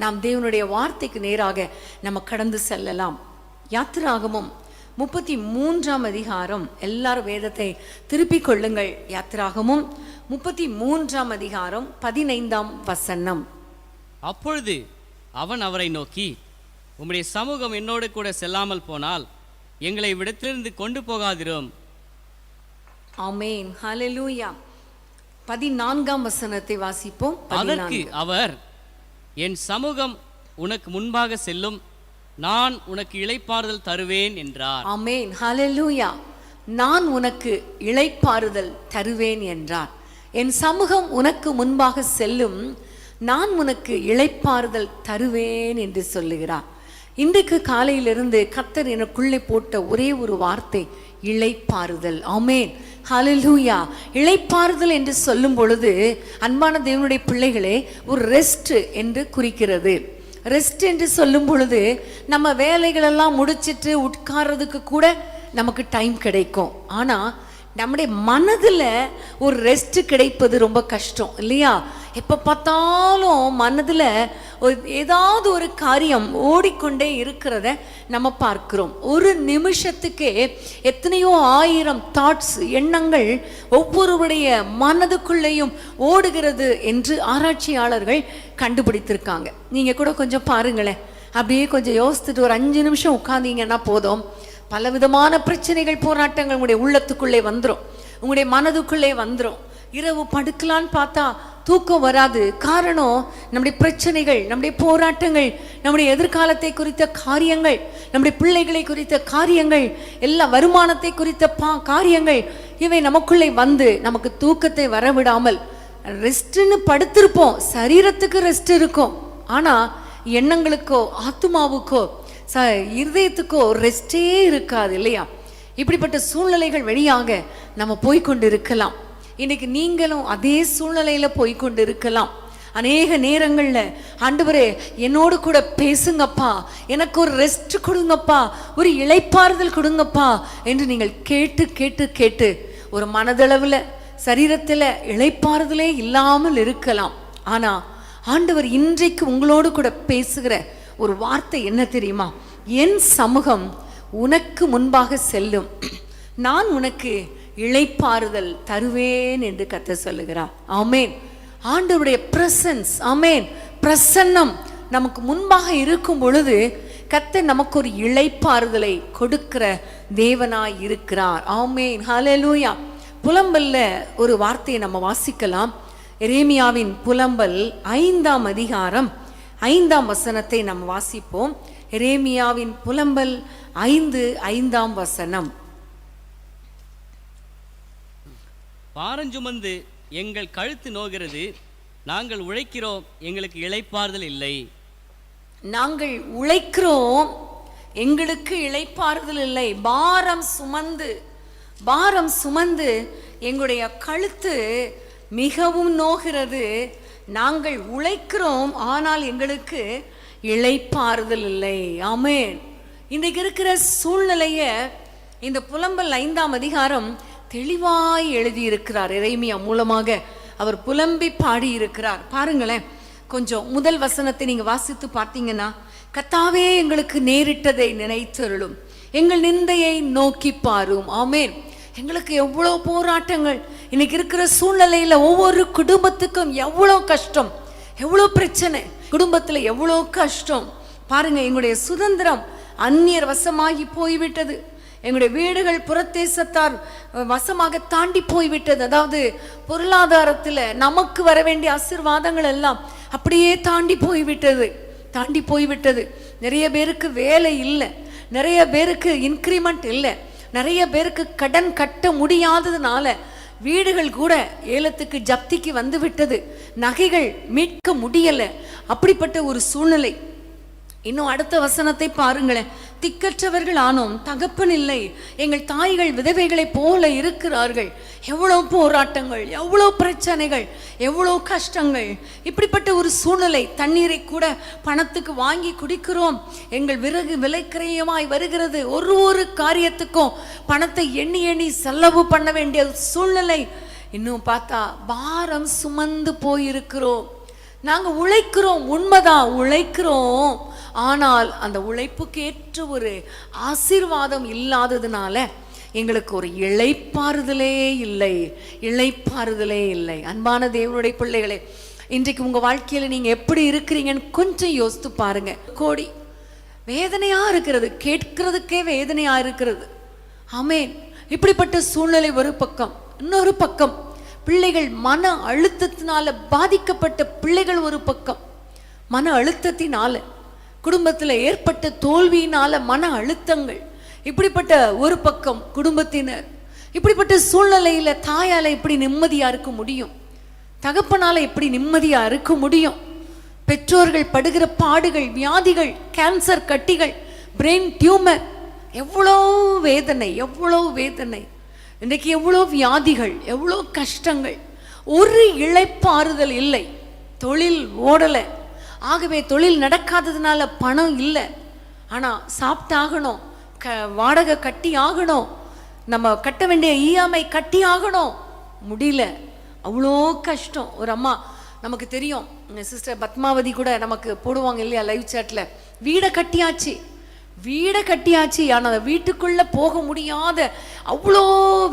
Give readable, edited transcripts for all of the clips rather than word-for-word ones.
நாம் தேவனுடைய வார்த்தைக்கு நேராக நம்ம கடந்து செல்லலாம். யாத்திராகமம் 33ஆம் அதிகாரம், எல்லாரும் வேதத்தை திருப்பிக் கொள்ளுங்கள். யாத்திராகமும் 33ஆம் அதிகாரம் 15ஆம் வசனம். அப்பொழுது அவன் அவரை நோக்கி, உம்முடைய சமூகம் என்னோடு கூட செல்லாமல் போனால் எங்களை விடத்திலிருந்து கொண்டு போகாதிரும். ஆமென், ஹல்லேலூயா. 14ஆம் வசனத்தை வாசிப்போம். அதற்கு அவர், என் சமூகம் உனக்கு முன்பாக செல்லும், நான் உனக்கு இளைப்பாறுதல் தருவேன் என்றார். ஆமென், ஹல்லேலூயா. நான் உனக்கு இளைப்பாறுதல் தருவேன் என்றார். என் சமூகம் உனக்கு முன்பாக செல்லும், நான் உனக்கு இளைப்பாறுதல் தருவேன் என்று சொல்லுகிறார். இன்றைக்கு காலையிலிருந்து கர்த்தர் எனக்குள்ளே போட்ட ஒரே ஒரு வார்த்தை, இளைப்பாறுதல். ஆமென், ஹல்லேலூயா. இளைப்பாறுதல் என்று சொல்லும் பொழுது அன்பான தேவனுடைய பிள்ளைகளே, ஒரு ரெஸ்ட் என்று குறிக்கிறது. ரெஸ்ட் என்று சொல்லும் பொழுது நம்ம வேலைகளெல்லாம் முடிச்சிட்டு உட்கார்றதுக்கு கூட நமக்கு டைம் கிடைக்கும். ஆனால் நம்முடைய மனதில் ஒரு ரெஸ்ட் கிடைப்பது ரொம்ப கஷ்டம் இல்லையா? எப்போ பார்த்தாலும் மனதில் ஏதாவது ஒரு காரியம் ஓடிக்கொண்டே இருக்கிறத நம்ம பார்க்கிறோம். ஒரு நிமிஷத்துக்கே எத்தனையோ ஆயிரம் தாட்ஸ், எண்ணங்கள் ஒவ்வொருவருடைய மனதுக்குள்ளேயும் ஓடுகிறது என்று ஆராய்ச்சியாளர்கள் கண்டுபிடித்திருக்காங்க. நீங்கள் கூட கொஞ்சம் பாருங்களேன், அப்படியே கொஞ்சம் யோசித்துட்டு ஒரு 5 நிமிஷம் உட்கார்ந்தீங்கன்னா போதும், பலவிதமான பிரச்சனைகள், போராட்டங்கள் உங்களுடைய உள்ளத்துக்குள்ளே வந்துடும், உங்களுடைய மனதுக்குள்ளே வந்துடும். இரவு படுக்கலான்னு பார்த்தா தூக்கம் வராது. காரணம், நம்முடைய பிரச்சனைகள், நம்முடைய போராட்டங்கள், நம்முடைய எதிர்காலத்தை குறித்த காரியங்கள், நம்முடைய பிள்ளைகளை குறித்த காரியங்கள், எல்லா வருமானத்தை குறித்த காரியங்கள், இவை நமக்குள்ளே வந்து நமக்கு தூக்கத்தை வரவிடாமல் ரெஸ்ட்னு படுத்திருப்போம். சரீரத்துக்கு ரெஸ்ட் இருக்கும், ஆனால் எண்ணங்களுக்கோ ஆத்மாவுக்கோ இருதயத்துக்கோ ரெஸ்டே இருக்காது இல்லையா? இப்படிப்பட்ட சூழ்நிலைகள் வழியாக நம்ம போய்கொண்டு இருக்கலாம். இன்னைக்கு நீங்களும் அதே சூழ்நிலையில போய்கொண்டு இருக்கலாம். அநேக நேரங்கள்ல, ஆண்டவரே என்னோடு கூட பேசுங்கப்பா, எனக்கு ஒரு ரெஸ்ட் கொடுங்கப்பா, ஒரு இளைப்பாறுதல் கொடுங்கப்பா என்று நீங்கள் கேட்டு கேட்டு கேட்டு ஒரு மனதளவில் சரீரத்தில் இளைப்பாறுதலே இல்லாமல் இருக்கலாம். ஆனா ஆண்டவர் இன்றைக்கு உங்களோடு கூட பேசுகிற ஒரு வார்த்தை என்ன தெரியுமா? என் சமூகம் உனக்கு முன்பாக செல்லும், நான் உனக்கு இளைப்பாறுதல் தருவேன் என்று கர்த்தர் சொல்லுகிறார். ஆமென். ஆண்டவருடைய பிரசன்ஸ், ஆமென், பிரசன்னம் நமக்கு முன்பாக இருக்கும் பொழுது கர்த்தர் நமக்கு ஒரு இளைப்பாறுதலை கொடுக்கிற தேவனாய் இருக்கிறார். ஆமென், ஹல்லேலூயா. புலம்பல்ல ஒரு வார்த்தையை நம்ம வாசிக்கலாம். எரேமியாவின் புலம்பல் 5ஆம் அதிகாரம் 5ஆம் வசனத்தை நாம் வாசிப்போம். எரேமியாவின் புலம்பல் 5:5 வசனம். பாரஞ்சுமந்து எங்கள் கழுத்து நோகிறது, நாங்கள் உழைக்கிறோம், எங்களுக்கு இளைப்பாறுதல் இல்லை. நாங்கள் உழைக்கிறோம், எங்களுக்கு இளைப்பாறுதல் இல்லை. பாரம் சுமந்து எங்களுடைய கழுத்து மிகவும் நோகிறது. நாங்கள் உழைக்கிறோம், ஆனால் எங்களுக்கு இளைப்பாறுதல் இல்லை. ஆமென். இன்றைக்கு இருக்கிற சூழ்நிலைய இந்த புலம்பல் 5ஆம் அதிகாரம் தெளிவாய் எழுதியிருக்கிறார். எரேமியா மூலமாக அவர் புலம்பி பாடி இருக்கிறார். பாருங்களேன், கொஞ்சம் முதல் வசனத்தை நீங்க வாசித்து பார்த்தீங்கன்னா, கர்த்தாவே எங்களுக்கு நேரிட்டதை நினைத்தருளும், எங்கள் நிந்தையை நோக்கி பாரும். ஆமென். எங்களுக்கு எவ்வளோ போராட்டங்கள் இன்னைக்கு இருக்கிற சூழ்நிலையில, ஒவ்வொரு குடும்பத்துக்கும் எவ்வளோ கஷ்டம், எவ்வளோ பிரச்சனை, குடும்பத்துல எவ்வளோ கஷ்டம். பாருங்க, எங்களுடைய சுதந்திரம் அந்நியர் வசமாகி போய்விட்டது. எங்களுடைய வீடுகள் புறத்தேசத்தார் வசமாக தாண்டி போய்விட்டது. அதாவது பொருளாதாரத்தில் நமக்கு வர வேண்டிய ஆசீர்வாதங்கள் எல்லாம் அப்படியே தாண்டி போய்விட்டது. நிறைய பேருக்கு வேலை இல்லை, நிறைய பேருக்கு இன்க்ரிமெண்ட் இல்லை, நிறைய பேருக்கு கடன் கட்ட முடியாததுனால வீடுகள் கூட ஏலத்துக்கு ஜப்திக்கு வந்து விட்டது, நகைகள் மீட்க முடியலை. அப்படிப்பட்ட ஒரு சூழ்நிலை. இன்னும் அடுத்த வசனத்தை பாருங்களேன். திக்கற்றவர்கள் ஆனோம், தகப்பன் இல்லை, எங்கள் தாய்கள் விதவைகளைப் போல இருக்கிறார்கள். எவ்வளோ போராட்டங்கள், எவ்வளோ பிரச்சனைகள், எவ்வளோ கஷ்டங்கள். இப்படிப்பட்ட ஒரு சூழ்நிலை. தண்ணீரை கூட பணத்துக்கு வாங்கி குடிக்கிறோம், எங்கள் விறகு விலைக்கிரயமாய் வருகிறது. ஒரு காரியத்துக்கும் பணத்தை எண்ணி எண்ணி செலவு பண்ண வேண்டிய சூழ்நிலை. இன்னும் பார்த்தா பாரம் சுமந்து போயிருக்கிறோம். நாங்க உழைக்கிறோம், உண்மைதான் உழைக்கிறோம். ஆனால் அந்த உழைப்புக்கேற்ற ஒரு ஆசீர்வாதம் இல்லாததுனால எங்களுக்கு ஒரு இளைப்பாறுதலே இல்லை, இளைப்பாறுதலே இல்லை. அன்பான தேவனுடைய பிள்ளைகளே, இன்றைக்கு உங்க வாழ்க்கையில நீங்க எப்படி இருக்கிறீங்கன்னு கொஞ்சம் யோசித்து பாருங்க. கோடி வேதனையா இருக்கிறது, கேட்கிறதுக்கே வேதனையா இருக்கிறது. ஆமென். இப்படிப்பட்ட சூழ்நிலை ஒரு பக்கம், இன்னொரு பக்கம் பிள்ளைகள் மன அழுத்தத்தினால பாதிக்கப்பட்ட பிள்ளைகள் ஒரு பக்கம், மன அழுத்தத்தினால குடும்பத்தில் ஏற்பட்ட தோல்வியினால மன அழுத்தங்கள், இப்படிப்பட்ட ஒரு பக்கம் குடும்பத்தினர். இப்படிப்பட்ட சூழ்நிலையில தாயால எப்படி நிம்மதியா இருக்க முடியும்? தகப்பனால எப்படி நிம்மதியா இருக்க முடியும்? பெற்றோர்கள் படுகிற பாடுகள், வியாதிகள், கேன்சர் கட்டிகள், பிரெயின் டியூமர், எவ்வளோ வேதனை, எவ்வளோ வேதனை. இன்றைக்கு எவ்வளோ வியாதிகள், எவ்வளோ கஷ்டங்கள். ஒரு இளைப்பாறுதல் இல்லை. தொழில் ஓடலை, ஆகவே தொழில் நடக்காததுனால பணம் இல்லை. ஆனால் சாப்பிட்டாகணும், வாடகை கட்டி ஆகணும், நம்ம கட்ட வேண்டிய இஎம்ஐ கட்டி ஆகணும், முடியல. அவ்வளோ கஷ்டம். ஒரு அம்மா நமக்கு தெரியும், சிஸ்டர் பத்மாவதி கூட நமக்கு போடுவாங்க இல்லையா லைவ் சாட்ல, வீடை கட்டியாச்சு, வீடை கட்டியாச்சு, ஆனால் வீட்டுக்குள்ள போக முடியாத அவ்வளோ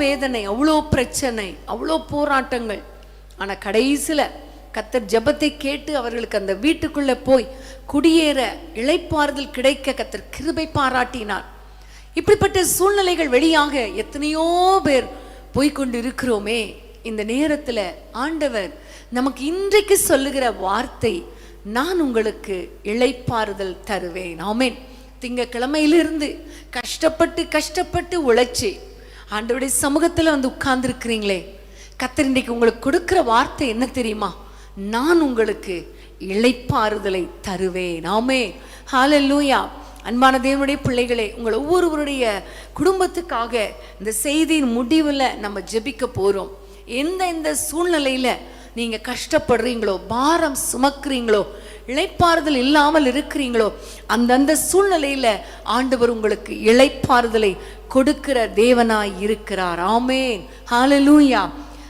வேதனை, அவ்வளோ பிரச்சனை, அவ்வளோ போராட்டங்கள். ஆனால் கடைசியில் கர்த்தர் ஜெபத்தை கேட்டு அவர்களுக்கு அந்த வீட்டுக்குள்ள போய் குடியேற இளைப்பாறுதல் கிடைக்க கர்த்தர் கிருபை பாராட்டினார். இப்படிப்பட்ட சூழ்நிலைகள் வெளியாக எத்தனையோ பேர் போய்கொண்டு இருக்கிறோமே. இந்த நேரத்தில் ஆண்டவர் நமக்கு இன்றைக்கு சொல்லுகிற வார்த்தை, நான் உங்களுக்கு இளைப்பாறுதல் தருவேன். ஆமென். திங்கக்கிழமையிலிருந்து கஷ்டப்பட்டு உழைச்சி ஆண்டவருடைய சமூகத்தில் வந்து உட்கார்ந்துருக்கிறீங்களே, கர்த்தர் இன்றைக்கு உங்களுக்கு கொடுக்கிற வார்த்தை என்ன தெரியுமா? நான் உங்களுக்கு இளைப்பாறுதலை தருவேன். ஆமென். ஹல்லேலூயா. அன்பான தேவனுடைய பிள்ளைகளே, உங்கள் ஒவ்வொருவருடைய குடும்பத்துக்காக இந்த செய்தியின் முடிவில் நம்ம ஜெபிக்க போகிறோம். எந்த சூழ்நிலையில் நீங்கள் கஷ்டப்படுறீங்களோ, பாரம் சுமக்கிறீங்களோ, இளைப்பாறுதல் இல்லாமல் இருக்கிறீங்களோ, அந்தந்த சூழ்நிலையில் ஆண்டவர் உங்களுக்கு இளைப்பாறுதலை கொடுக்கிற தேவனாய் இருக்கிறார். ஆமென். ஹல்லேலூயா.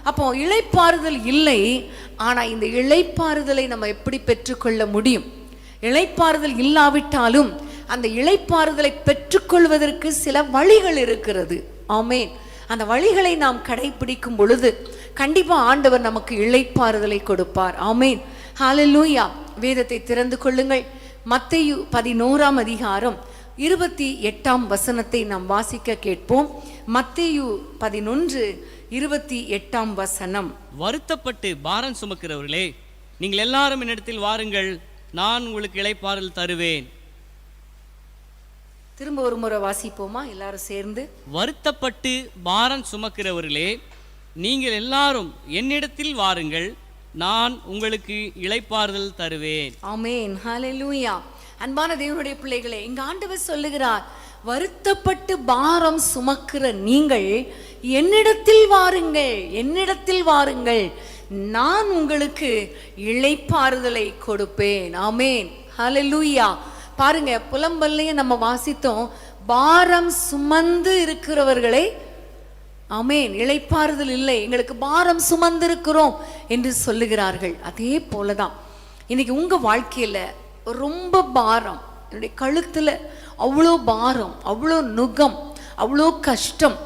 அப்போ இளைப்பாறுதல் இல்லை, ஆனால் இந்த இளைப்பாறுதலை நம்ம எப்படி பெற்றுக்கொள்ள முடியும்? இளைப்பாறுதல் இல்லாவிட்டாலும் அந்த இளைப்பாறுதலை பெற்றுக்கொள்வதற்கு சில வழிகள் இருக்கிறது. ஆமென். அந்த வழிகளை நாம் கடைபிடிக்கும் பொழுது கண்டிப்பா ஆண்டவர் நமக்கு இளைப்பாறுதலை கொடுப்பார். ஆமென். ஹல்லேலூயா. வேதத்தை திறந்து கொள்ளுங்கள். மத்தேயு 11ஆம் அதிகாரம் 28ஆம் வசனத்தை நாம் வாசிக்க கேட்போம். மத்தேயு 11:28ஆம் வசனம். வருத்தப்பட்டு பாரம் சுமக்கிறவர்களே, நீங்கள் எல்லாரும் என்னிடத்தில் வாருங்கள், நான் உங்களுக்கு இளைப்பாறுதல் தருவேன். திரும்ப ஒரு முறை வாசிப்போமா எல்லாரும் சேர்ந்து? வருத்தப்பட்டு பாரம் சுமக்கிறவர்களே, நீங்கள் எல்லாரும் என்னிடத்தில் வாருங்கள், நான் உங்களுக்கு இளைப்பாறுதல் தருவேன். ஆமென். ஹல்லேலூயா. அன்பான தேவனுடைய பிள்ளைகளே, இங்க ஆண்டவர் சொல்லுகிறார், வருத்தப்பட்டு பாரம் சுமக்கிற நீங்கள் என்னிடத்தில் வாருங்கள், என்னிடத்தில் வாருங்கள், நான் உங்களுக்கு இளைப்பாறுதலை கொடுப்பேன். ஆமென். ஹல்லேலூயா. பாருங்க, புலம்பல்லையும் நம்ம வாசித்தோம், பாரம் சுமந்து இருக்கிறவர்களை, ஆமென், இளைப்பாறுதல் இல்லை, எங்களுக்கு பாரம் சுமந்து இருக்கிறோம் என்று சொல்லுகிறார்கள். அதே போலதான் இன்னைக்கு உங்க வாழ்க்கையில ரொம்ப பாரம், என்னுடைய கழுத்துல அவ்வளோ பாரம், அவ்வளோ நுகம், அவ்வளோ கஷ்டம்,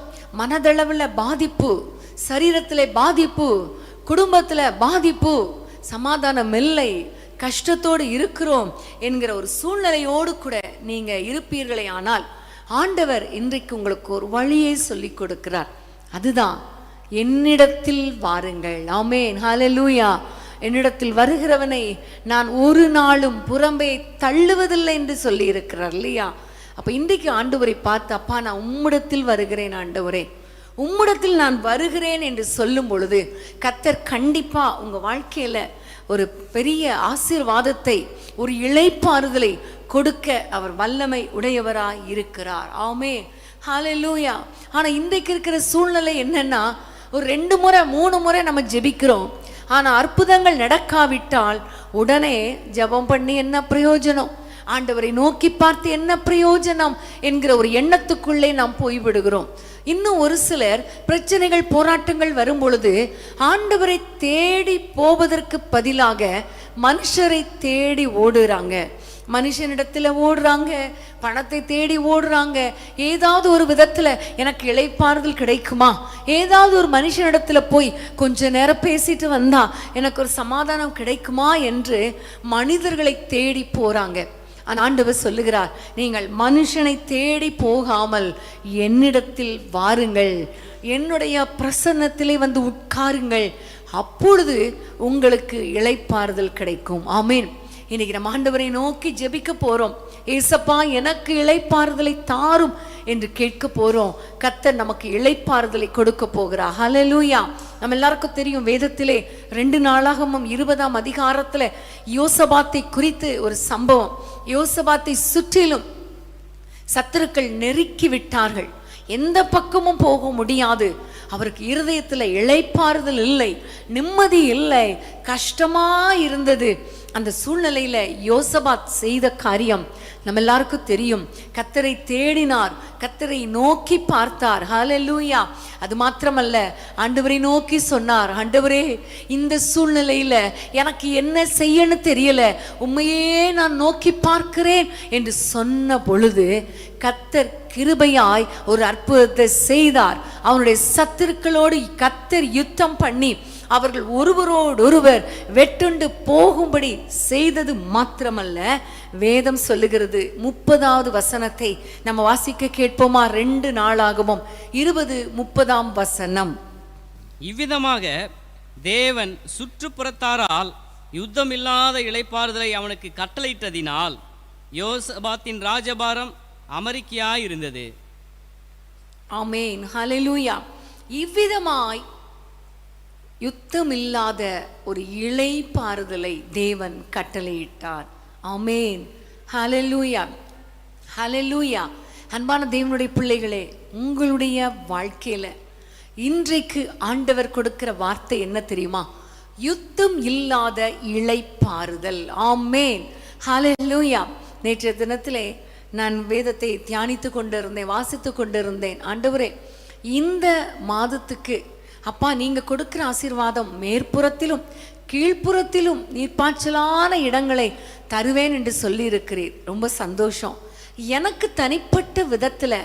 மனதளவில் பாதிப்பு, சரீரத்தில் பாதிப்பு, குடும்பத்தில் பாதிப்பு, சமாதானம் இல்லை, கஷ்டத்தோடு இருக்கிறோம் என்கிற ஒரு சூழ்நிலையோடு கூட நீங்க இருப்பீர்களே ஆனால் ஆண்டவர் இன்றைக்கு உங்களுக்கு ஒரு வழியை சொல்லி கொடுக்கிறார். அதுதான் என்னிடத்தில் வாருங்கள். ஆமென். ஹல்லேலூயா. என்னிடத்தில் வருகிறவனை நான் ஒரு நாளும் புறம்பே தள்ளுவதில்லை என்று சொல்லி இருக்கிறார் இல்லையா? அப்ப இன்றைக்கு ஆண்டவரை பார்த்து, அப்பா நான் உம்மிடத்தில் வருகிறேன் ஆண்டவரே, உம்மிடத்தில் நான் வருகிறேன் என்று சொல்லும் பொழுது கர்த்தர் கண்டிப்பா உங்க வாழ்க்கையில ஒரு பெரிய ஆசீர்வாதத்தை, ஒரு இளைப்பாறுதலை கொடுக்க அவர் வல்லமை உடையவராய் இருக்கிறார். ஆமென். ஹல்லேலூயா. ஆனா இன்றைக்கு இருக்கிற சூழ்நிலை என்னன்னா, ஒரு 2 முறை 3 முறை நம்ம ஜெபிக்கிறோம், ஆனா அற்புதங்கள் நடக்காவிட்டால் உடனே ஜெபம் பண்ணி என்ன பிரயோஜனம், ஆண்டவரை நோக்கி பார்த்து என்ன பிரயோஜனம் என்கிற ஒரு எண்ணத்துக்குள்ளே நாம் போய்விடுகிறோம். இன்னும் ஒரு சிலர் பிரச்சனைகள் போராட்டங்கள் வரும் பொழுது ஆண்டவரை தேடி போவதற்கு பதிலாக மனுஷரை தேடி ஓடுறாங்க, மனுஷனிடத்துல ஓடுறாங்க, பணத்தை தேடி ஓடுறாங்க. ஏதாவது ஒரு விதத்துல எனக்கு இளைப்பாறுதல் கிடைக்குமா, ஏதாவது ஒரு மனுஷனிடத்துல போய் கொஞ்ச நேரம் பேசிட்டு வந்தா எனக்கு ஒரு சமாதானம் கிடைக்குமா என்று மனிதர்களை தேடி போறாங்க. ஆண்டவர் சொல்லுகிறார், நீங்கள் மனுஷனை தேடி போகாமல் என்னிடத்தில் வாருங்கள், என்னுடைய பிரசன்னத்திலே வந்து உட்காருங்கள், அப்பொழுது உங்களுக்கு இளைப்பாறுதல் கிடைக்கும். ஆமீன். இன்னைக்கு நம்ம ஆண்டவரை நோக்கி ஜெபிக்க போறோம். ஏசப்பா எனக்கு இளைப்பாறுதலை தாரும் என்று கேட்க போறோம். கர்த்தர் நமக்கு இளைப்பாறுதலை கொடுக்க போகிறார். ஹல்லேலூயா. நம்ம எல்லாருக்கும் தெரியும், வேதத்திலே 2 நாளாகமம் 20ஆம் அதிகாரத்துல யோசபாத்தை குறித்து ஒரு சம்பவம். யோசபாத்தை சுற்றிலும் சத்துருக்கள் நெருக்கி விட்டார்கள், எந்த பக்கமும் போக முடியாது. அவருக்கு இருதயத்துல இளைப்பாறுதல் இல்லை, நிம்மதி இல்லை, கஷ்டமா இருந்தது. அந்த சூழ்நிலையில யோசபாத் செய்த காரியம் நம்ம எல்லாருக்கும் தெரியும். கர்த்தரை தேடினார், கர்த்தரை நோக்கி பார்த்தார். ஹல்லேலூயா. அது மாத்திரமல்ல, ஆண்டவரை நோக்கி சொன்னார், ஆண்டவரே இந்த சூழ்நிலையில எனக்கு என்ன செய்யன்னு தெரியல, உம்மையே நான் நோக்கி பார்க்கிறேன் என்று சொன்ன பொழுது கர்த்தர் கிருபையாய் ஒரு அற்புதத்தை செய்தார். அவனுடைய சத்துருக்களோடு கர்த்தர் யுத்தம் பண்ணி அவர்கள் ஒருவரோடொருவர் வெட்டுண்டு போகும்படி செய்தது மாத்திரமல்ல, வேதம் சொல்லுகிறது 30வது வசனத்தை நம்ம வாசிக்க கேட்போமா? 2 நாளாகமம் 20:30 வசனம். இவ்விதமாக தேவன் சுற்றுப்புறத்தாரால் யுத்தமில்லாத இளைப்பாறுதலை அவனுக்கு கட்டளையிட்டதினால் யோசபாத்தின் ராஜபாரம் அமெரிக்கையாயிருந்தது. ஆமேன். ஹல்லேலூயா. இவ்விதமாய் யுத்தமில்லாத ஒரு இளைப்பாறுதலை தேவன் கட்டளையிட்டார். ஆமேன். ஹல்லேலூயா. ஹல்லேலூயா. அன்பான தேவனுடைய பிள்ளைகளே, உங்களுடைய வாழ்க்கையில இன்றைக்கு ஆண்டவர் கொடுக்கிற வார்த்தை என்ன தெரியுமா? யுத்தம் இல்லாத இளைப்பாறுதல். ஆமேன். ஹல்லேலூயா. நேற்றைய தினத்திலே நான் வேதத்தை தியானித்து கொண்டிருந்தேன், வாசித்து கொண்டிருந்தேன். ஆண்டவரே, இந்த மாதத்துக்கு அப்பா நீங்க கொடுக்கிற ஆசீர்வாதம் மேற்புறத்திலும் கீழ்ப்புறத்திலும் நீர்ப்பாய்ச்சலான இடங்களை தருவேன் என்று சொல்லி இருக்கிறீர். ரொம்ப சந்தோஷம். எனக்கு தனிப்பட்ட விதத்துல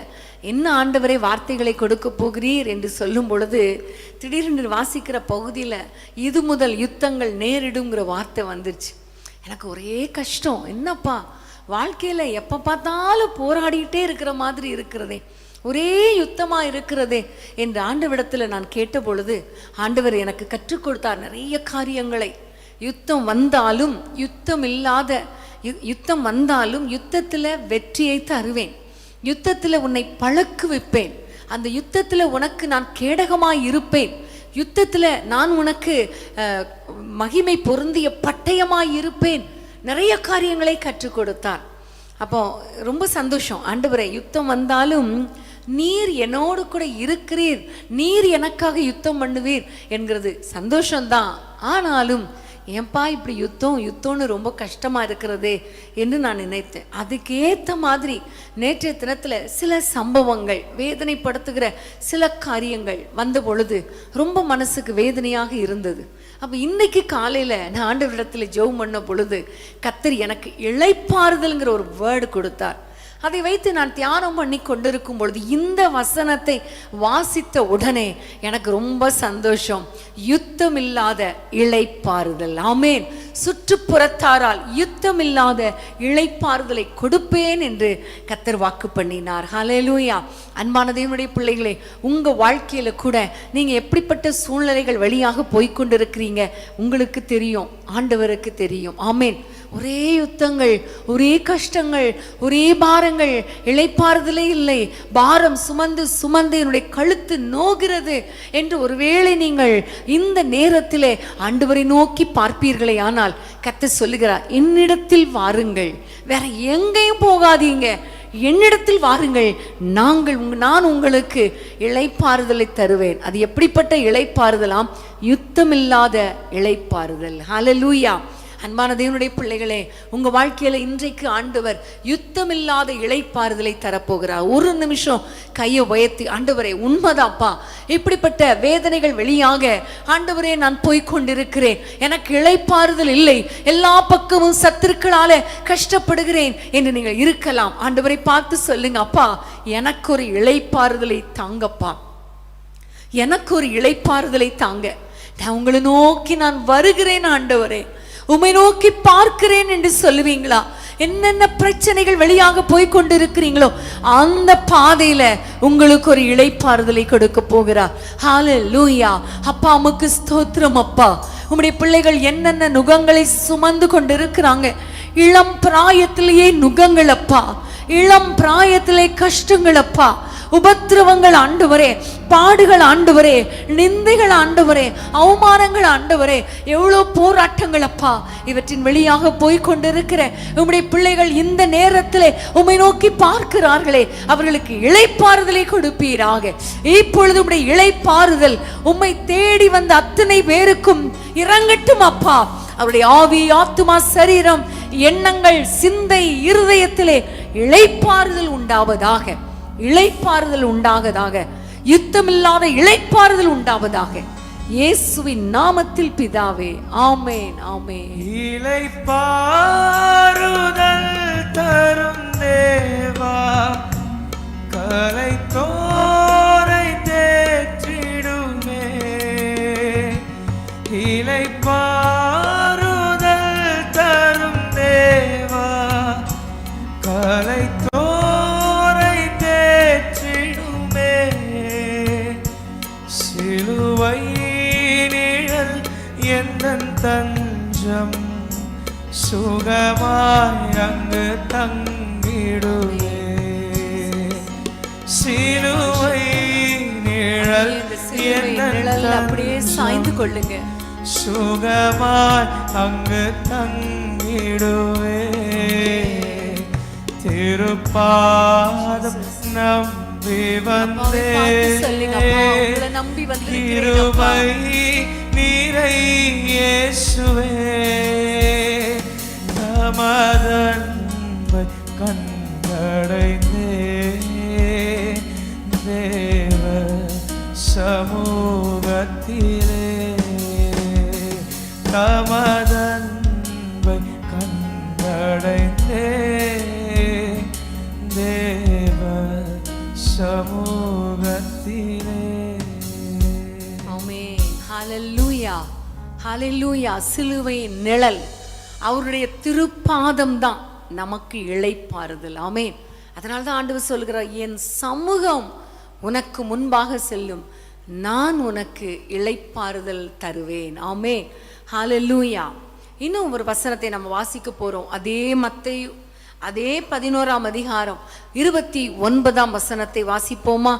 என்ன ஆண்டவரே வார்த்தைகளை கொடுக்க போகிறீர் என்று சொல்லும் பொழுது திடீரென்று வாசிக்கிற பகுதியில இது முதல் யுத்தங்கள் நேரிடுங்கிற வார்த்தை வந்துருச்சு. எனக்கு ஒரே கஷ்டம். என்னப்பா வாழ்க்கையில எப்ப பார்த்தாலும் போராடிட்டே இருக்கிற மாதிரி இருக்கிறதே, ஒரே யுத்தமா இருக்கிறதே என்று ஆண்டவரிடத்துல நான் கேட்ட பொழுது ஆண்டவர் எனக்கு கற்றுக் கொடுத்தார் நிறைய காரியங்களை. யுத்தம் வந்தாலும் யுத்தம் வந்தாலும் யுத்தத்துல வெற்றியை தருவேன், யுத்தத்துல உன்னை பழக்குவிப்பேன், அந்த யுத்தத்துல உனக்கு நான் கேடகமாய் இருப்பேன், யுத்தத்துல நான் உனக்கு மகிமை பொருந்திய பட்டயமாய் இருப்பேன். நிறைய காரியங்களை கற்றுக் கொடுத்தார். அப்போ ரொம்ப சந்தோஷம். ஆண்டவரே, யுத்தம் வந்தாலும் நீர் என்னோடு கூட இருக்கிறீர், நீர் எனக்காக யுத்தம் பண்ணுவீர் என்கிறது சந்தோஷம்தான். ஆனாலும் ஏன்பா இப்படி யுத்தம்னு ரொம்ப கஷ்டமா இருக்கிறதே என்று நான் நினைத்தேன். அதுக்கேற்ற மாதிரி நேற்றைய தினத்துல சில சம்பவங்கள், வேதனைப்படுத்துகிற சில காரியங்கள் வந்த பொழுது ரொம்ப மனசுக்கு வேதனையாக இருந்தது. அப்போ இன்னைக்கு காலையில நான் ஆண்டவரிடத்துல ஜெபம் பண்ண பொழுது கர்த்தர் எனக்கு இளைப்பாறுதல்ங்கிற ஒரு வேர்டு கொடுத்தார். அதை வைத்து நான் தியானம் பண்ணி கொண்டிருக்கும் பொழுது இந்த வசனத்தை வாசித்த உடனே எனக்கு ரொம்ப சந்தோஷம். யுத்தம் இல்லாத இளைப்பாறுதல். ஆமேன். சுற்றுப்புறத்தாரால் யுத்தம் இல்லாத இளைப்பாறுதலை கொடுப்பேன் என்று கர்த்தர் வாக்கு பண்ணினார். ஹல்லேலூயா. அன்பான தேவனுடைய பிள்ளைகளே, உங்க வாழ்க்கையில கூட நீங்க எப்படிப்பட்ட சூழ்நிலைகள் வழியாக போய்கொண்டிருக்கிறீங்க உங்களுக்கு தெரியும், ஆண்டவருக்கு தெரியும். ஆமேன். ஒரே யுத்தங்கள், ஒரே கஷ்டங்கள், ஒரே பாரங்கள், இளைப்பாறுதலே இல்லை. பாரம் சுமந்து சுமந்து என்னுடைய கழுத்து நோகிறது என்று ஒருவேளை நீங்கள் இந்த நேரத்திலே ஆண்டவரை நோக்கி பார்ப்பீர்களே ஆனால் கர்த்தர் சொல்லுகிறார், என்னிடத்தில் வாருங்கள், வேற எங்கேயும் போகாதீங்க, என்னிடத்தில் வாருங்கள், நான் உங்களுக்கு இளைப்பாறுதலை தருவேன். அது எப்படிப்பட்ட இளைப்பாறுதலாம்? யுத்தமில்லாத இளைப்பாறுதல். ஹல்லேலூயா. அன்பான தேவனுடைய பிள்ளைகளே, உங்க வாழ்க்கையில இன்றைக்கு ஆண்டவர் யுத்தமில்லாத இளைப்பாறுதலை தரப்போகிறார். ஒரு நிமிஷம் கையை உயர்த்தி, ஆண்டவரே உண்மைதான்ப்பா, இப்படிப்பட்ட வேதனைகள் வெளியாக ஆண்டவரே நான் போய்கொண்டிருக்கிறேன், எனக்கு இளைப்பாறுதல் இல்லை, எல்லா பக்கமும் சத்துருக்களால கஷ்டப்படுகிறேன் என்று நீங்கள் இருக்கலாம். ஆண்டவரை பார்த்து சொல்லுங்க, அப்பா எனக்கு ஒரு இளைப்பாறுதலை தாங்கப்பா, எனக்கு ஒரு இளைப்பாறுதலை தாங்க, நான் உங்களை நோக்கி நான் வருகிறேன் ஆண்டவரே, உம்மை நோக்கி பார்க்கிறேன் என்று சொல்லுவீங்களா? என்னென்ன பிரச்சனைகள் வெளியாக போய்கொண்டிருக்கிறீங்களோ அந்த பாதையில உங்களுக்கு ஒரு இளைப்பாறுதலை கொடுக்க போகிறார். ஹல்லேலூயா. அப்பா உமக்கு ஸ்தோத்திரம். அப்பா உம்முடைய பிள்ளைகள் என்னென்ன நுகங்களை சுமந்து கொண்டிருக்கிறாங்க. இளம் பிராயத்திலேயே நுகங்கள் அப்பா, இளம் பிராயத்திலே கஷ்டங்கள் அப்பா, உபத்திரவங்கள் ஆண்டவரே, பாடுகள் ஆண்டவரே, நிந்தைகள் ஆண்டவரே, அவமானங்கள் ஆண்டவரே, எவ்வளோ போராட்டங்கள் அப்பா, இவற்றின் வெளியாக போய்கொண்டிருக்கிற உம்முடைய பிள்ளைகள் இந்த நேரத்திலே உம்மை நோக்கி பார்க்கிறார்களே, அவர்களுக்கு இளைப்பாறுதலை கொடுப்பீராக. இப்பொழுது உம்முடைய இளைப்பாறுதல் உம்மை தேடி வந்த அத்தனை பேருக்கும் இறங்கட்டும் அப்பா. அவருடைய ஆவி, ஆத்துமா, சரீரம், எண்ணங்கள், சிந்தை, இருதயத்திலே இளைப்பாறுதல் உண்டாவதாக, இளைப்பாறுதல் உண்டாவதாக, யுத்தமில்லாத இளைப்பாறுதல் உண்டாவதாக, இயேசுவின் நாமத்தில் பிதாவே, ஆமென், ஆமென். இளைப்பாறுதல் தரும் தேவா, கலைத்தோரை தேற்றிடுமே. இளைப்பாறுதல் தரும் தேவா, கலைத்தோரை தேற்றிடுமே. சிலுவை நிழல் எந்தன் தஞ்சம், சுகமாய் அங்கு தங்கிடுவே. சிலுவை நிழல் எந்தன் அப்படியே சாய்ந்து கொள்ளுங்க, சுகமாய் அங்கு தங்கிடுவே. திருப்பாதம் நம்பி வந்தே, கிருபை நீரை இயேசுவே, தமதன்பை கண்டடைந்தே. தேவ சமூகத்திலே தமதன்பை கண்டடைந்தே. தேவ சமூகத்திலே. ஆமென். ஹல்லேலூயா, ஹல்லேலூயா. சிலுவையின் நிழல், அவருடைய திருப்பாதம் தான் நமக்கு இளைப்பாறுதல். ஆமென். அதனால்தான் ஆண்டவர் சொல்கிறார், என் சமூகம் உனக்கு முன்பாக செல்லும், நான் உனக்கு இளைப்பாறுதல் தருவேன். ஆமென். ஹல்லேலூயா. இன்னும் ஒரு வசனத்தை நம்ம வாசிக்க போறோம். அதே மத்தேயு, அதே 11ஆம் அதிகாரம் 29ஆம் வசனத்தை வாசிப்போமா?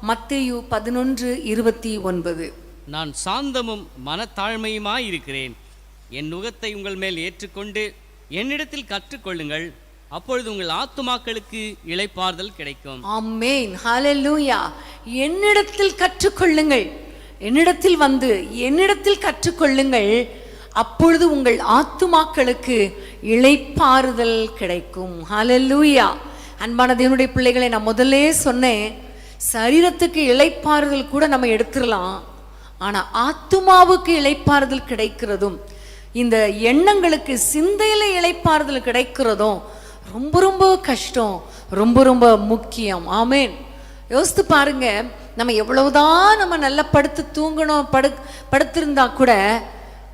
மத்தேயு 11:29. நான் சாந்தமும் மனத்தாழ்மையுமாய் இருக்கிறேன், என் நுகத்தை உங்கள் மேல் ஏற்றுக்கொண்டு என்னிடத்தில் கற்றுக்கொள்ளுங்கள், அப்பொழுது உங்கள் ஆத்துமாக்களுக்கு இளைப்பாறுதல் கிடைக்கும். ஆமென். ஹல்லேலூயா. என்னிடத்தில் கற்றுக்கொள்ளுங்கள், என்னிடத்தில் வந்து என்னிடத்தில் கற்றுக்கொள்ளுங்கள், அப்பொழுது உங்கள் ஆத்துமாக்களுக்கு இளைப்பாறுதல் கிடைக்கும். ஹல்லேலூயா. அன்பான தேவனுடைய பிள்ளைகளை, நான் முதல்ல சொன்னேன், சரீரத்துக்கு இளைப்பாறுதல் கூட நம்ம எடுத்துடலாம், ஆனா ஆத்துமாவுக்கு இளைப்பாறுதல் கிடைக்கிறதும், இந்த எண்ணங்களுக்கு, சிந்தையில இளைப்பாறுதல் கிடைக்கிறதும் ரொம்ப ரொம்ப கஷ்டம், ரொம்ப ரொம்ப முக்கியம். ஆமென். யோசித்து பாருங்க, நம்ம எவ்வளவுதான் நம்ம நல்லா படுத்து தூங்கணும், படுத்திருந்தா கூட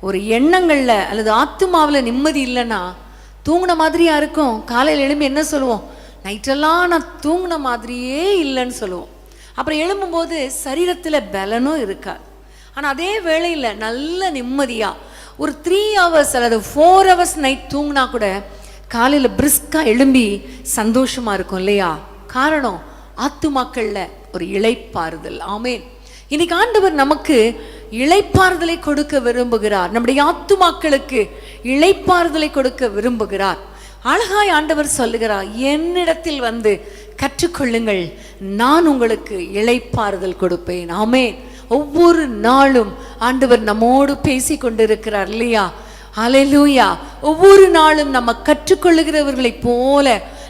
ஒரு எண்ணங்கள்ல அல்லது ஆத்துமாவில் நிம்மதி இல்லைன்னா தூங்கின மாதிரியா இருக்கும். காலையில் எழும்பி என்ன சொல்லுவோம்? நைட்டெல்லாம் நான் தூங்கின மாதிரியே இல்லைன்னு சொல்லுவோம். அப்புறம் எழும்பும்போது சரீரத்தில் பலனும் இருக்காது. ஆனால் அதே வேளையில் நல்ல நிம்மதியாக ஒரு 3 hours அல்லது 4 hours நைட் தூங்கினா கூட காலையில் பிரிஸ்காக எழும்பி சந்தோஷமாக இருக்கும் இல்லையா? காரணம் ஆத்துமாக்களில் ஒரு இளைப்பாறுதல். ஆமென். இன்னைக்கு ஆண்டவர் நமக்கு இளைப்பாறுதலை கொடுக்க விரும்புகிறார், நம்முடைய ஆத்துமாக்களுக்கு இளைப்பாறுதலை கொடுக்க விரும்புகிறார். அழகாய் ஆண்டவர் சொல்லுகிறார், என்னிடத்தில் வந்து கற்றுக்கொள்ளுங்கள், நான் உங்களுக்கு இளைப்பாறுதல் கொடுப்பேன். ஆமென். ஒவ்வொரு நாளும் ஆண்டவர் நம்மோடு பேசி கொண்டிருக்கிறார் இல்லையா? ஹல்லேலூயா. ஒவ்வொரு நாளும் நம்ம கற்றுக்கொள்ளுகிறவர்களைப் போல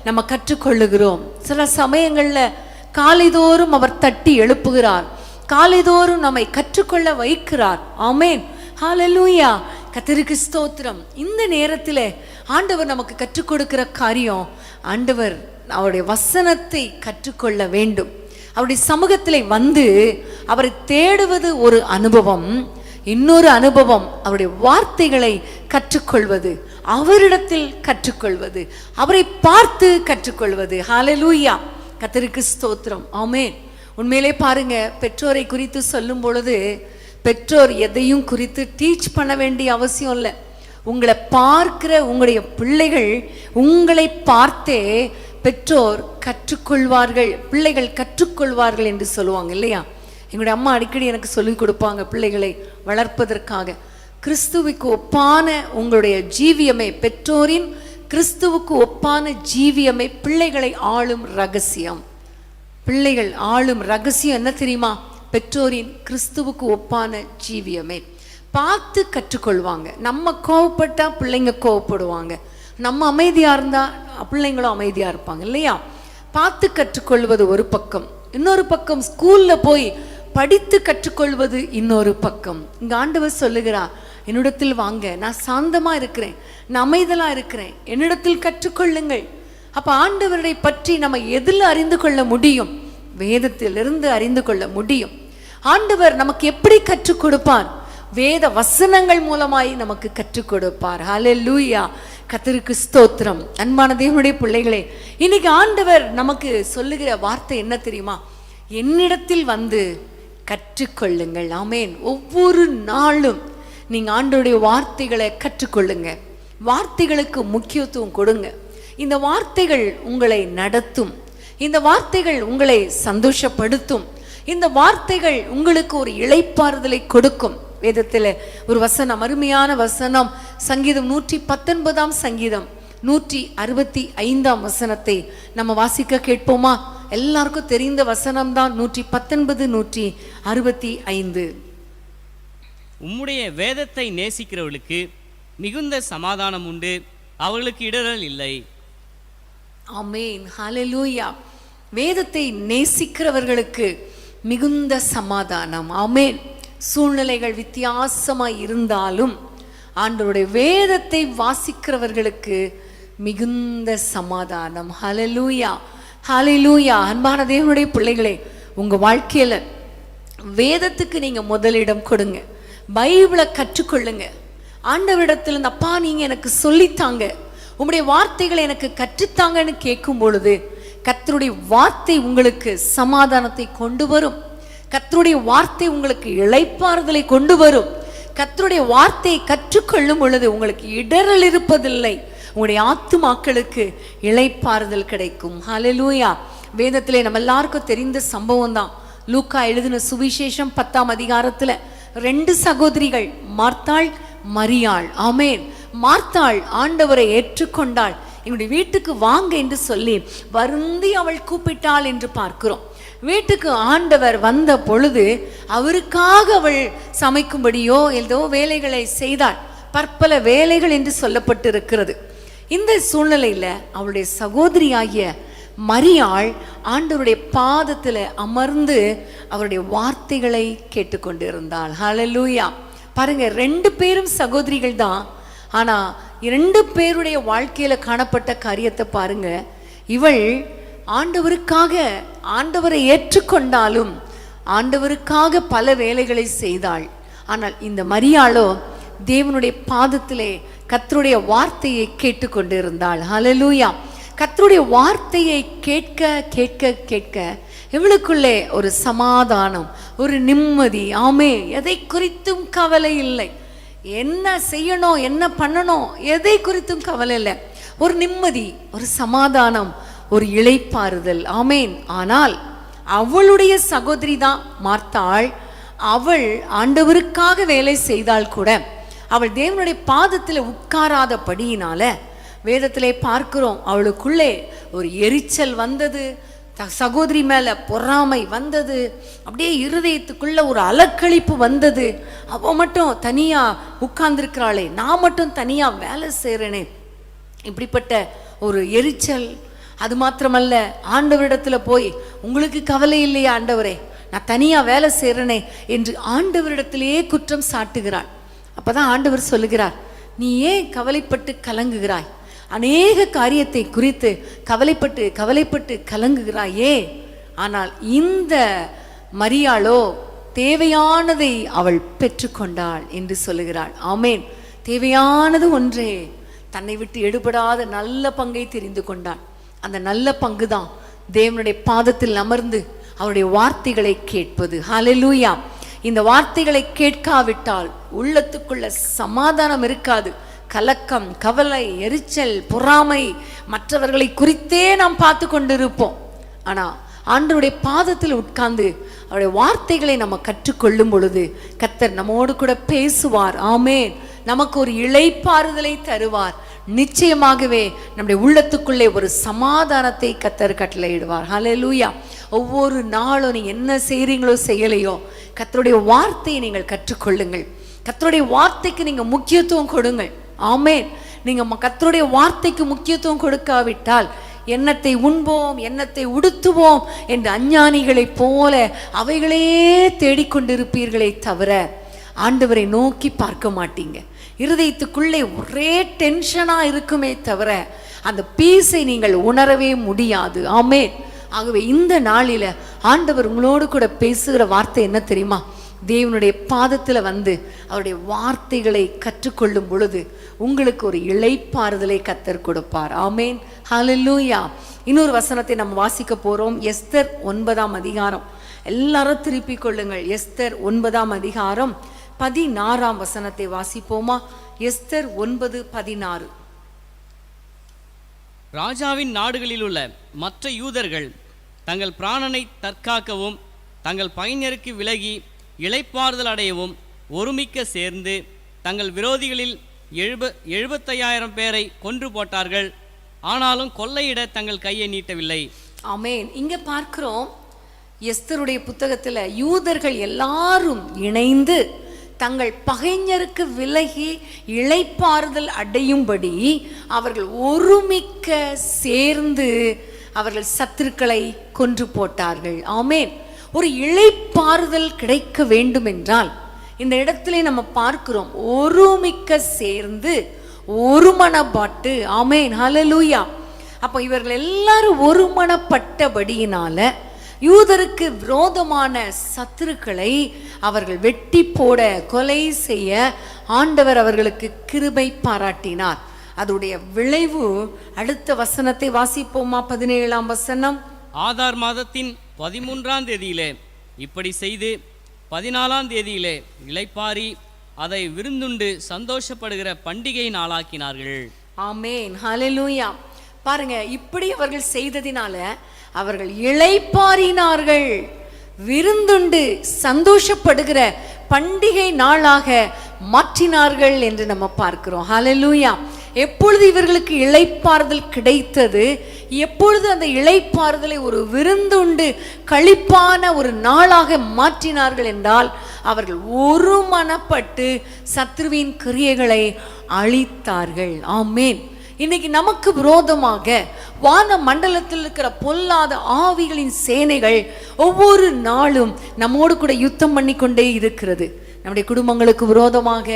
நம்ம கற்றுக்கொள்ளுகிறோம். சில சமயங்கள்ல காலைதோறும் அவர் தட்டி எழுப்புகிறார், காலைதோறும் நம்மை கற்றுக்கொள்ள வைக்கிறார். ஆமென், ஹல்லேலூயா. கர்த்தருக்கு ஸ்தோத்திரம். இந்த நேரத்தில் ஆண்டவர் நமக்கு கற்றுக் கொடுக்கிற காரியம், ஆண்டவர் அவருடைய வசனத்தை கற்றுக்கொள்ள வேண்டும். அவருடைய சமூகத்தில் வந்து அவரை தேடுவது ஒரு அனுபவம். இன்னொரு அனுபவம் அவருடைய வார்த்தைகளை கற்றுக்கொள்வது, அவரிடத்தில் கற்றுக்கொள்வது, அவரை பார்த்து கற்றுக்கொள்வது. ஹல்லேலூயா. கர்த்தருக்கு ஸ்தோத்திரம். ஆமென். உண்மையிலே பாருங்க, பெற்றோரை குறித்து சொல்லும் பொழுது பெற்றோர் எதையும் குறித்து டீச் பண்ண வேண்டிய அவசியம் இல்லை. உங்களை பார்க்கிற உங்களுடைய பிள்ளைகள் உங்களை பார்த்தே பெற்றோர் கற்றுக்கொள்வார்கள், பிள்ளைகள் கற்றுக்கொள்வார்கள் என்று சொல்லுவாங்க இல்லையா? எங்களுடைய அம்மா அடிக்கடி எனக்கு சொல்லிக் கொடுப்பாங்க, பிள்ளைகளை வளர்ப்பதற்காக, கிறிஸ்துவுக்கு ஒப்பான உங்களுடைய ஜீவியமே, பெற்றோரின் கிறிஸ்துவுக்கு ஒப்பான ஜீவியமே பிள்ளைகளை ஆளும் ரகசியம். பிள்ளைகள் ஆளும் ரகசியம் என்ன தெரியுமா? பெற்றோரின் கிறிஸ்துவுக்கு ஒப்பான ஜீவியமே. பார்த்து கற்றுக்கொள்வாங்க. நம்ம கோவப்பட்டா பிள்ளைங்க கோவப்படுவாங்க, நம்ம அமைதியாக இருந்தால் பிள்ளைங்களும் அமைதியாக இருப்பாங்க இல்லையா? பார்த்து கற்றுக்கொள்வது ஒரு பக்கம், இன்னொரு பக்கம் ஸ்கூலில் போய் படித்து கற்றுக்கொள்வது இன்னொரு பக்கம். இங்கே ஆண்டவர் சொல்லுகிறார், என்னிடத்தில் வாங்க, நான் சாந்தமாக இருக்கிறேன், நான் அமைதலாக இருக்கிறேன், என்னிடத்தில் கற்றுக்கொள்ளுங்கள். அப்போ ஆண்டவரை பற்றி நம்ம எதில் அறிந்து கொள்ள முடியும்? வேதத்திலிருந்து அறிந்து கொள்ள முடியும். ஆண்டவர் நமக்கு எப்படி கற்றுக் கொடுப்பார்? வேத வசனங்கள் மூலமாய் நமக்கு கற்றுக் கொடுப்பார். ஹல்லேலூயா. கர்த்தருக்கு ஸ்தோத்திரம். அன்பான தேவனுடைய பிள்ளைகளே, இன்னைக்கு ஆண்டவர் நமக்கு சொல்லுகிற வார்த்தை என்ன தெரியுமா? என்னிடத்தில் வந்து கற்றுக்கொள்ளுங்கள். ஆமென். ஒவ்வொரு நாளும் நீங்க ஆண்டவருடைய வார்த்தைகளை கற்றுக்கொள்ளுங்க. வார்த்தைகளுக்கு முக்கியத்துவம் கொடுங்க. இந்த வார்த்தைகள் உங்களை நடத்தும், இந்த வார்த்தைகள் உங்களை சந்தோஷப்படுத்தும், இந்த வார்த்தைகள் உங்களுக்கு ஒரு இளைப்பாறுதலை கொடுக்கும். வேதத்தில் ஒரு வசனம், அருமையான வசனம், சங்கீதம் 119 சங்கீதம் 165 வசனத்தை நம்ம வாசிக்க கேட்போமா? எல்லாருக்கும் தெரிந்த வசனம் தான் 119 165. உம்முடைய வேதத்தை நேசிக்கிறவர்களுக்கு மிகுந்த சமாதானம் உண்டு, அவர்களுக்கு இடரல் இல்லை. ஆமென், ஹல்லேலூயா. வேதத்தை நேசிக்கிறவர்களுக்கு மிகுந்த சமாதானம். ஆமென். சூழ்நிலைகள் வித்தியாசமாய் இருந்தாலும் ஆண்டவருடைய வேதத்தை வாசிக்கிறவர்களுக்கு மிகுந்த சமாதானம். ஹல்லேலூயா, ஹல்லேலூயா. அன்பான தேவனுடைய பிள்ளைகளே, உங்க வாழ்க்கையில வேதத்துக்கு நீங்க முதலிடம் கொடுங்க. பைபிளை கற்றுக்கொள்ளுங்க. ஆண்டவரிடத்துல, அப்பா நீங்க எனக்கு சொல்லித்தாங்க, உங்களுடைய வார்த்தைகளை எனக்கு கற்றுத்தாங்கன்னு கேட்கும் பொழுது கர்த்தருடைய வார்த்தை உங்களுக்கு சமாதானத்தை கொண்டு வரும். கர்த்தருடைய வார்த்தை உங்களுக்கு இளைப்பாறுதலை கொண்டு வரும். கர்த்தருடைய வார்த்தையை கற்றுக்கொள்ளும் பொழுது உங்களுக்கு இடரல் இருப்பதில்லை. உங்களுடைய ஆத்துமாக்களுக்கு இளைப்பாறுதல் கிடைக்கும். ஹல்லேலூயா. வேதத்திலே நம்ம எல்லாருக்கும் தெரிந்த சம்பவம் தான். லூக்கா எழுதின சுவிசேஷம் 10ஆம் அதிகாரத்துல 2 சகோதரிகள், மார்த்தாள், மரியாள். ஆமென். மார்த்தாள் ஆண்டவரை ஏற்றுக்கொண்டாள். எங்களுடைய வீட்டுக்கு வாங்க என்று சொல்லி வருந்தி அவள் கூப்பிட்டாள் என்று பார்க்கிறோம். வீட்டுக்கு ஆண்டவர் வந்த பொழுது அவருக்காக அவள் சமைக்கும்படியோ ஏதோ வேலைகளை செய்தாள். பற்பல வேலைகள் என்று சொல்லப்பட்டிருக்கிறது. இந்த சூழ்நிலையில அவளுடைய சகோதரியாகிய மரியாள் ஆண்டவருடைய பாதத்தில் அமர்ந்து அவருடைய வார்த்தைகளை கேட்டுக்கொண்டிருந்தாள். ஹல்லேலூயா. பாருங்க, 2 பேரும் சகோதரிகள் தான். ஆனா 2 பேருடைய வாழ்க்கையில காணப்பட்ட காரியத்தை பாருங்க. இவள் ஆண்டவருக்காக ஆண்டவரை ஏற்றுக்கொண்டாலும் ஆண்டவருக்காக பல வேலைகளை செய்தாள். ஆனால் இந்த மரியாளோ தேவனுடைய பாதத்திலே கர்த்தருடைய வார்த்தையை கேட்டுக்கொண்டிருந்தாள். ஹல்லேலூயா. கர்த்தருடைய வார்த்தையை கேட்க கேட்க கேட்க இவளுக்குள்ளே ஒரு சமாதானம், ஒரு நிம்மதி. ஆமே, எதை குறித்தும் கவலை இல்லை. என்ன செய்யணும், என்ன பண்ணணும், எதை குறித்தும் கவலை இல்லை. ஒரு நிம்மதி, ஒரு சமாதானம், ஒரு இளைப்பாறுதல். ஆமேன். ஆனால் அவளுடைய சகோதரி தான் மார்த்தாள். அவள் ஆண்டவருக்காக வேலை செய்தால் கூட அவள் தேவனுடைய பாதத்தில் உட்காராதபடியினால வேதத்திலே பார்க்கிறோம், அவளுக்குள்ளே ஒரு எரிச்சல் வந்தது, சகோதரி மேல பொறாமை வந்தது. அப்படியே இருதயத்துக்குள்ள ஒரு அலக்களிப்பு வந்தது. அவ மட்டும் தனியா உட்கார்ந்துருக்கிறாளே, நான் மட்டும் தனியா வேலை செய்கிறேனே, இப்படிப்பட்ட ஒரு எரிச்சல். அது மாத்திரமல்ல, ஆண்டவரிடத்துல போய் உங்களுக்கு கவலை இல்லையா ஆண்டவரே, நான் தனியா வேலை செய்கிறேனே என்று ஆண்டவரிடத்திலேயே குற்றம் சாட்டுகிறாள். அப்பதான் ஆண்டவர் சொல்லுகிறார், நீ ஏன் கவலைப்பட்டு கலங்குகிறாய்? அநேக காரியத்தை குறித்து கவலைப்பட்டு கவலைப்பட்டு கலங்குகிறாயே, ஆனால் இந்த மரியாளோ தேவையானதை அவள் பெற்றுக்கொண்டாள் என்று சொல்லுகிறாள். ஆமேன். தேவையானது ஒன்றே, தன்னை விட்டு எடுபடாத நல்ல பங்கை தெரிந்து கொண்டாள். அந்த நல்ல பங்கு தான் தேவனுடைய பாதத்தில் அமர்ந்து அவருடைய வார்த்தைகளை கேட்பது. ஹல்லேலூயா. இந்த வார்த்தைகளை கேட்காவிட்டால் உள்ளத்துக்குள்ள சமாதானம் இருக்காது. கலக்கம், கவலை, எரிச்சல், பொறாமை, மற்றவர்களை குறித்தே நாம் பார்த்து கொண்டிருப்போம். ஆனா ஆண்டவருடைய பாதத்தில் உட்கார்ந்து அவருடைய வார்த்தைகளை நம்ம கற்றுக்கொள்ளும் பொழுது கர்த்தர் நம்மோடு கூட பேசுவார். ஆமேன். நமக்கு ஒரு இளைப்பாறுதலை தருவார். நிச்சயமாகவே நம்முடைய உள்ளத்துக்குள்ளே ஒரு சமாதானத்தை கர்த்தர் கட்டளையிடுவார். ஹல்லேலூயா. ஒவ்வொரு நாளும் நீங்க என்ன செய்றீங்களோ செய்யலையோ, கர்த்தருடைய வார்த்தையை நீங்கள் கற்றுக்கொள்ளுங்கள். கர்த்தருடைய வார்த்தைக்கு நீங்க முக்கியத்துவம் கொடுங்கள். ஆமேன். நீங்க கர்த்தருடைய வார்த்தைக்கு முக்கியத்துவம் கொடுக்காவிட்டால் எண்ணத்தை உண்போம், எண்ணத்தை உடுத்துவோம் என்று அஞ்ஞானிகளைப் போல அவைகளே தேடிக்கொண்டிருப்பீர்களே தவிர ஆண்டவரை நோக்கி பார்க்க மாட்டீங்க. இருதயத்துக்குள்ளே ஒரே டென்ஷனா இருக்குமே தவிர அந்த பீஸை நீங்கள் உணரவே முடியாது. ஆமேன். ஆகவே இந்த நாளில ஆண்டவர் உங்களோடு கூட பேசுகிற வார்த்தை என்ன தெரியுமா? தேவனுடைய பாதத்தில் வந்து அவருடைய வார்த்தைகளை கற்றுக்கொள்ளும் பொழுது உங்களுக்கு ஒரு இளைப்பாறுதலை கர்த்தர் கொடுப்பார். ஆமேன். ஹல்லேலூயா. இன்னொரு வசனத்தை நம்ம வாசிக்க போறோம். எஸ்தர் 9ஆம் அதிகாரம். எல்லாரும் திருப்பிக் கொள்ளுங்கள். எஸ்தர் 9ஆம் அதிகாரம் 16ஆம் வசனத்தை வாசிப்போமா? எஸ்தர் 9:16. ராஜாவின் நாடுகளில் உள்ள மற்ற யூதர்கள் தங்கள் பிராணனை தற்காக்கவும் தங்கள் பகைஞருக்கு விலகி இளைப்பாறுதல் அடையவும் ஒருமிக்க சேர்ந்து தங்கள் விரோதிகளில் 75,000 பேரை கொன்று போட்டார்கள். ஆனாலும் கொள்ளையிட தங்கள் கையை நீட்டவில்லை. ஆமேன். இங்க பார்க்கிறோம், எஸ்தருடைய புத்தகத்துல யூதர்கள் எல்லாரும் இணைந்து தங்கள் பகைஞருக்கு விலகி இளைப்பாறுதல் அடையும்படி அவர்கள் ஒருமிக்க சேர்ந்து அவர்கள் சத்துருக்களை கொன்று போட்டார்கள். ஆமேன். ஒரு இளைப்பாறுதல் கிடைக்க வேண்டும் என்றால் இந்த இடத்திலே நம்ம பார்க்கிறோம், ஒருமிக்க சேர்ந்து ஒருமனப்பட்டு. ஆமேன். ஹல்லேலூயா. அப்போ இவர்கள் எல்லாரும் ஒருமனப்பட்டபடியினால யூதருக்கு விரோதமான சத்துருக்களை அவர்கள் வெட்டி போட, கொலை செய்ய ஆண்டவர் அவர்களுக்கு கிருபை பாராட்டினார். அதோடைய விளைவு அடுத்த வசனத்தை வாசிப்போமா? 17ஆம் வசனம். ஆதார் மாதத்தின் 13ஆம் தேதியிலே இப்படி செய்து 14ஆம் தேதியிலே இளைப்பாரி அதை விருந்துண்டு சந்தோஷப்படுகிற பண்டிகை நாளாக்கினார்கள். ஆமேன். ஹல்லேலூயா. பாருங்க, இப்படி அவர்கள் செய்ததினால அவர்கள் இளைப்பாறினார்கள், விருந்துண்டு சந்தோஷப்படுகிற பண்டிகை நாளாக மாற்றினார்கள் என்று நம்ம பார்க்கிறோம். ஹல்லேலூயா. எப்பொழுது இவர்களுக்கு இளைப்பாறுதல் கிடைத்தது? எப்பொழுது அந்த இளைப்பாறுதலை ஒரு விருந்துண்டு களிப்பான ஒரு நாளாக மாற்றினார்கள் என்றால் அவர்கள் ஒருமனப்பட்டு சத்ருவின் கிரியைகளை அழித்தார்கள். ஆமேன். இன்னைக்கு நமக்கு விரோதமாக வான மண்டலத்தில் இருக்கிற பொல்லாத ஆவிகளின் சேனைகள் ஒவ்வொரு நாளும் நம்மோடு கூட யுத்தம் பண்ணி கொண்டே இருக்கிறது. நம்முடைய குடும்பங்களுக்கு விரோதமாக,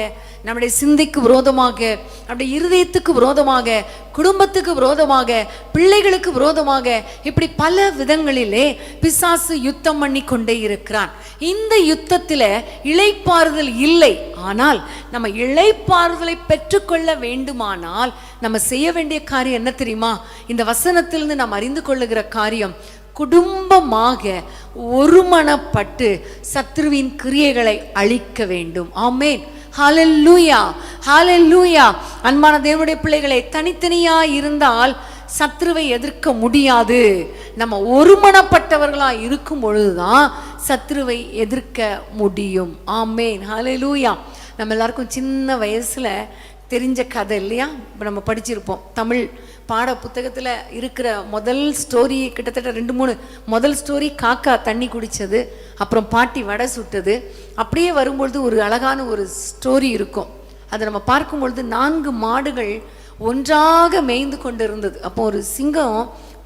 நம்முடைய சிந்தைக்கு விரோதமாக, நம்முடைய இருதயத்துக்கு விரோதமாக, குடும்பத்துக்கு விரோதமாக, பிள்ளைகளுக்கு விரோதமாக, இப்படி பல விதங்களிலே பிசாசு யுத்தம் பண்ணி கொண்டே இருக்கிறான். இந்த யுத்தத்தில் இளைப்பாறுதல் இல்லை. ஆனால் நம்ம இளைப்பாறுதலை பெற்றுக்கொள்ள வேண்டுமானால் நம்ம செய்ய வேண்டிய காரியம் என்ன தெரியுமா? இந்த வசனத்திலிருந்து நாம் அறிந்து கொள்ளுகிற காரியம், குடும்பமாக ஒருமனப்பட்டு சத்ருவின் கிரியைகளை அழிக்க வேண்டும். ஆமேன். ஹல்லேலூயா. ஹல்லேலூயா. அன்பான தேவனுடைய பிள்ளைகளை, தனித்தனியா இருந்தால் சத்ருவை எதிர்க்க முடியாது. நம்ம ஒருமனப்பட்டவர்களா இருக்கும் பொழுதுதான் சத்ருவை எதிர்க்க முடியும். ஆமேன். ஹல்லேலூயா. நம்ம எல்லாருக்கும் சின்ன வயசுல தெரிஞ்ச கதை இல்லையா? இப்போ நம்ம படிச்சிருப்போம். தமிழ் பாட புத்தகத்தில் இருக்கிற முதல் ஸ்டோரி கிட்டத்தட்ட 2-3 முதல் ஸ்டோரி காக்கா தண்ணி குடித்தது, அப்புறம் பாட்டி வடை சுட்டது. அப்படியே வரும்பொழுது ஒரு அழகான ஒரு ஸ்டோரி இருக்கும். அதை நம்ம பார்க்கும் பொழுது 4 மாடுகள் ஒன்றாக மேய்ந்து கொண்டு இருந்தது. அப்போ ஒரு சிங்கம்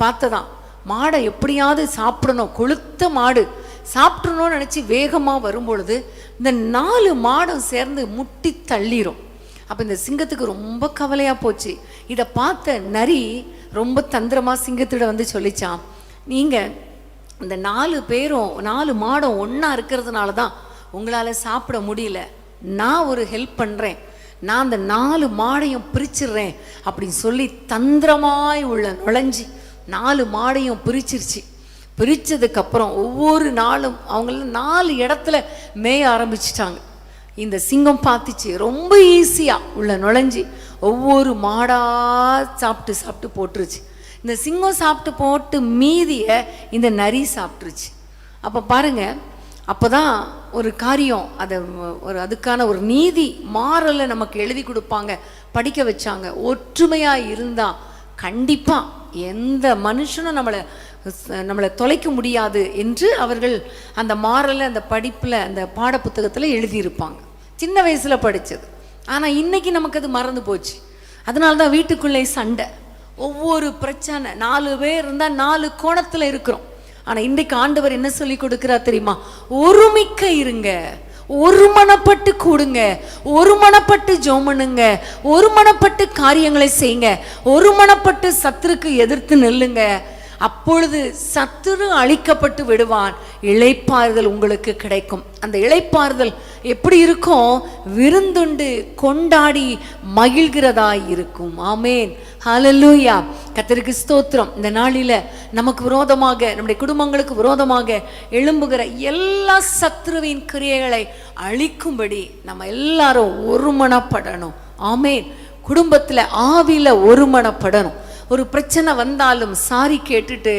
பார்த்ததான் மாடை எப்படியாவது சாப்பிடணும், கொளுத்த மாடு சாப்பிடணும்னு நினச்சி வேகமாக வரும்பொழுது இந்த 4 மாடும் சேர்ந்து முட்டி தள்ளிரும். அப்போ இந்த சிங்கத்துக்கு ரொம்ப கவலையாக போச்சு. இதை பார்த்த நரி ரொம்ப தந்திரமாக சிங்கத்திட வந்து சொல்லிச்சான், நீங்கள் இந்த 4 பேரும் 4 மாடும் ஒன்றா இருக்கிறதுனால தான் உங்களால் சாப்பிட முடியல. நான் ஒரு ஹெல்ப் பண்ணுறேன், நான் அந்த 4 மாடையும் பிரிச்சிடுறேன் அப்படின்னு சொல்லி தந்திரமாய் உள்ள நுழைஞ்சி 4 மாடையும் பிரிச்சிருச்சு. பிரித்ததுக்கப்புறம் ஒவ்வொரு நாளும் அவங்கள 4 இடத்துல மேய ஆரம்பிச்சிட்டாங்க. இந்த சிங்கம் பார்த்துச்சு, ரொம்ப ஈஸியாக உள்ள நுழைஞ்சி ஒவ்வொரு மாடாக சாப்பிட்டு போட்டுருச்சு. இந்த சிங்கம் சாப்பிட்டு போட்டு மீதியை இந்த நரி சாப்பிட்ருச்சு. அப்போ பாருங்க, அப்போ தான் ஒரு காரியம், அதை அதுக்கான ஒரு நீதி மாறலை நமக்கு எழுதி கொடுப்பாங்க, படிக்க வச்சாங்க. ஒற்றுமையாக இருந்தால் கண்டிப்பாக எந்த மனுஷனும் நம்மளை தொலைக்க முடியாது என்று அவர்கள் அந்த மாறலை அந்த படிப்பில் அந்த பாட புத்தகத்தில் எழுதியிருப்பாங்க. சின்ன வயசில் படித்தது. ஆனால் இன்றைக்கி நமக்கு அது மறந்து போச்சு. அதனால தான் வீட்டுக்குள்ளே சண்டை, ஒவ்வொரு பிரச்சனை, 4 பேர் இருந்தால் 4 கோணத்தில் இருக்கிறோம். ஆனால் இன்றைக்கு ஆண்டவர் என்ன சொல்லி கொடுக்குறா தெரியுமா? ஒருமிக்க இருங்க, ஒருமனப்பட்டு கூடுங்க, ஒருமனப்பட்டு ஜெபம், ஒருமனப்பட்டு காரியங்களை செய்யுங்க, ஒருமனப்பட்டு சத்துருக்கு எதிர்த்து நில்லுங்க. அப்பொழுது சத்துரு அழிக்கப்பட்டு விடுவான், இளைப்பாறுதல் உங்களுக்கு கிடைக்கும். அந்த இளைப்பாறுதல் எப்படி இருக்கும்? விருந்துண்டு கொண்டாடி மகிழ்கிறதா இருக்கும். ஆமேன், ஹல்லேலூயா. கர்த்தருக்கு ஸ்தோத்திரம். இந்த நாளில் நமக்கு விரோதமாக, நம்முடைய குடும்பங்களுக்கு விரோதமாக எழும்புகிற எல்லா சத்துருவின் கிரியைகளை அழிக்கும்படி நம்ம எல்லாரும் ஒருமனப்படணும். ஆமேன். குடும்பத்தில் ஆவியில் ஒருமனப்படணும். ஒரு பிரச்சனை வந்தாலும் சாரி கேட்டுட்டு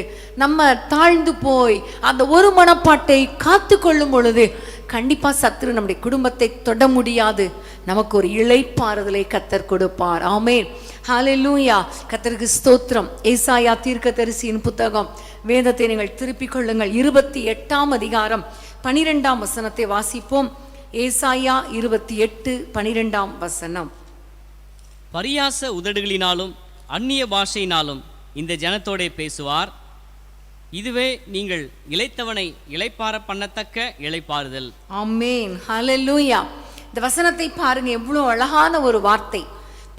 நம்ம தாழ்ந்து போய் அந்த ஒரு மனப்பாட்டை காத்து கொள்ளும் பொழுது கண்டிப்பாக சத்துரு நம்முடைய குடும்பத்தை தொட முடியாது. நமக்கு ஒரு இளைப்பாறுதலை கர்த்தர் கொடுப்பார். ஆமேன், ஹல்லேலூயா. கர்த்தருக்கு ஸ்தோத்திரம். ஏசாயா தீர்க்கதரிசியின் புத்தகம், வேதத்தை நீங்கள் திருப்பிக் கொள்ளுங்கள். 28ஆம் அதிகாரம் 12ஆம் வசனத்தை வாசிப்போம். ஏசாயா 28:12ஆம் வசனம். பரியாச உதடுகளினாலும் அந்நிய பாஷையினாலும் இந்த ஜனத்தோடே பேசுவார். இதுவே நீங்கள் இளைத்தவனை இளைப்பார பண்ணத்தக்க இளைப்பாறுதல். ஆமேன், ஹல்லேலூயா. இந்த வசனத்தை பாருங்க, எவ்வளோ அழகான ஒரு வார்த்தை.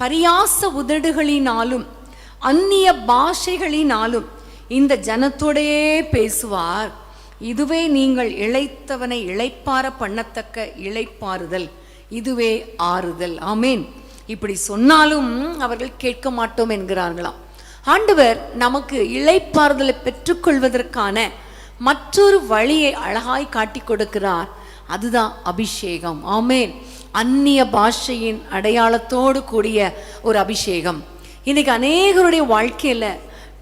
பரியாச உதடுகளினாலும் அந்நிய பாஷைகளினாலும் இந்த ஜனத்தோடே பேசுவார். இதுவே நீங்கள் இளைத்தவனை இளைப்பார பண்ணத்தக்க இளைப்பாறுதல், இதுவே ஆறுதல். ஆமேன். இப்படி சொன்னாலும் அவர்கள் கேட்க மாட்டோம் என்கிறார்களாம். ஆண்டவர் நமக்கு இளைப்பாறுதலை பெற்றுக்கொள்வதற்கான மற்றொரு வழியை அழகாய் காட்டி கொடுக்கிறார். அதுதான் அபிஷேகம். ஆமேன். அந்நிய பாஷையின் அடையாளத்தோடு கூடிய ஒரு அபிஷேகம். இன்னைக்கு அநேகருடைய வாழ்க்கையில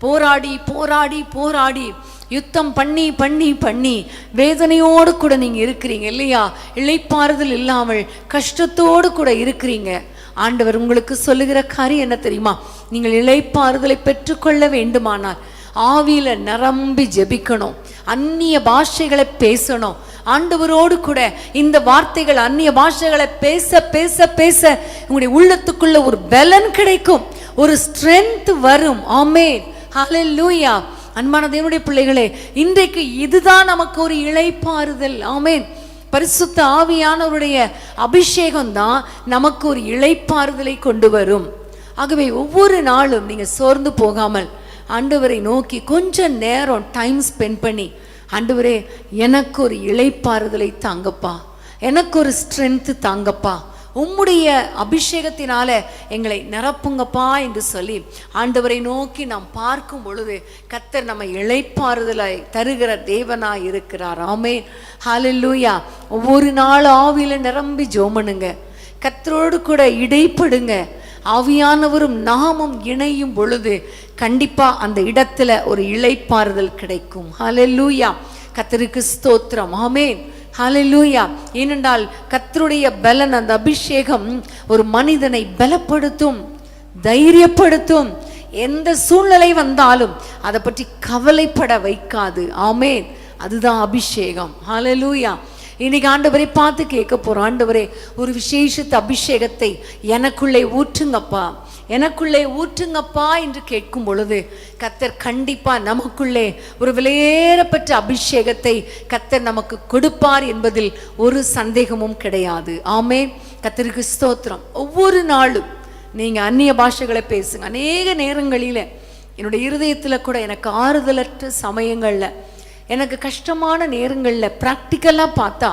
போராடி போராடி போராடி யுத்தம் பண்ணி பண்ணி பண்ணி வேதனையோடு கூட நீங்க இருக்கிறீங்க இல்லையா? இளைப்பாறுதல் இல்லாமல் கஷ்டத்தோடு கூட இருக்கிறீங்க. ஆண்டவர் உங்களுக்கு சொல்லுகிற காரியம் என்ன தெரியுமா? நீங்கள் இளைப்பாறுதலை பெற்றுக்கொள்ள வேண்டுமானால் ஆவியில நிரம்பி ஜெபிக்கணும், அந்நிய பாஷைகளை பேசணும். ஆண்டவரோடு கூட இந்த வார்த்தைகள், அந்நிய பாஷைகளை பேச பேச பேச உங்களுடைய உள்ளத்துக்குள்ள ஒரு பலன் கிடைக்கும், ஒரு ஸ்ட்ரென்த் வரும். ஆமென், ஹல்லேலூயா. அன்பான தேவனுடைய பிள்ளைகளே, இன்றைக்கு இதுதான் நமக்கு ஒரு இளைப்பாறுதல். ஆமென். பரிசுத்த ஆவியானவருடைய அபிஷேகம் தான் நமக்கு ஒரு இளைப்பாறுதலை கொண்டு வரும். ஆகவே ஒவ்வொரு நாளும் நீங்க சோர்ந்து போகாமல் ஆண்டவரை நோக்கி கொஞ்ச நேரம் டைம் ஸ்பெண்ட் பண்ணி, ஆண்டவரே எனக்கு ஒரு இளைப்பாறுதலை தாங்கப்பா, எனக்கு ஒரு ஸ்ட்ரென்த் தாங்கப்பா, உம்முடைய அபிஷேகத்தினால எங்களை நிரப்புங்கப்பா என்று சொல்லி ஆண்டவரை நோக்கி நாம் பார்க்கும் பொழுது கர்த்தர் நம்ம இளைப்பாறுதலை தருகிற தேவனாய் இருக்கிறார். ஆமென், ஹல்லேலூயா. ஒவ்வொரு நாள் ஆவியில நிரம்பி ஜெபம் பண்ணுங்க, கர்த்தரோடு கூட இடைப்படுங்க. ஆவியானவரும் நாமும் இணையும் பொழுது கண்டிப்பா அந்த இடத்துல ஒரு இளைப்பாறுதல் கிடைக்கும். ஹல்லேலூயா. கர்த்தருக்கு ஸ்தோத்திரம். ஆமென். ஹல்லேலூயா. ஏனென்றால் கர்த்தருடைய பலன், அந்த அபிஷேகம் ஒரு மனிதனை பலப்படுத்தும், தைரியப்படுத்தும். எந்த சூழ்நிலை வந்தாலும் அதை பற்றி கவலைப்பட வைக்காது. ஆமென். அதுதான் அபிஷேகம். ஹல்லேலூயா. இன்னைக்கு ஆண்டவரை பார்த்து கேட்க போறோம், ஆண்டவரே ஒரு விசேஷித்த அபிஷேகத்தை எனக்குள்ளே ஊற்றுங்கப்பா, எனக்குள்ளே ஊற்றுங்கப்பா என்று கேட்கும் பொழுது கர்த்தர் கண்டிப்பா நமக்குள்ளே ஒரு விலையேறப்பட்ட அபிஷேகத்தை கர்த்தர் நமக்கு கொடுப்பார் என்பதில் ஒரு சந்தேகமும் கிடையாது. ஆமென். கர்த்தருக்கு ஸ்தோத்திரம். ஒவ்வொரு நாளும் நீங்க அந்நிய பாஷைகளை பேசுங்க. அநேக நேரங்களில் என்னுடைய இருதயத்தில் கூட எனக்கு ஆறுதலற்ற சமயங்கள்ல, எனக்கு கஷ்டமான நேரங்களில் பிராக்டிக்கலாக பார்த்தா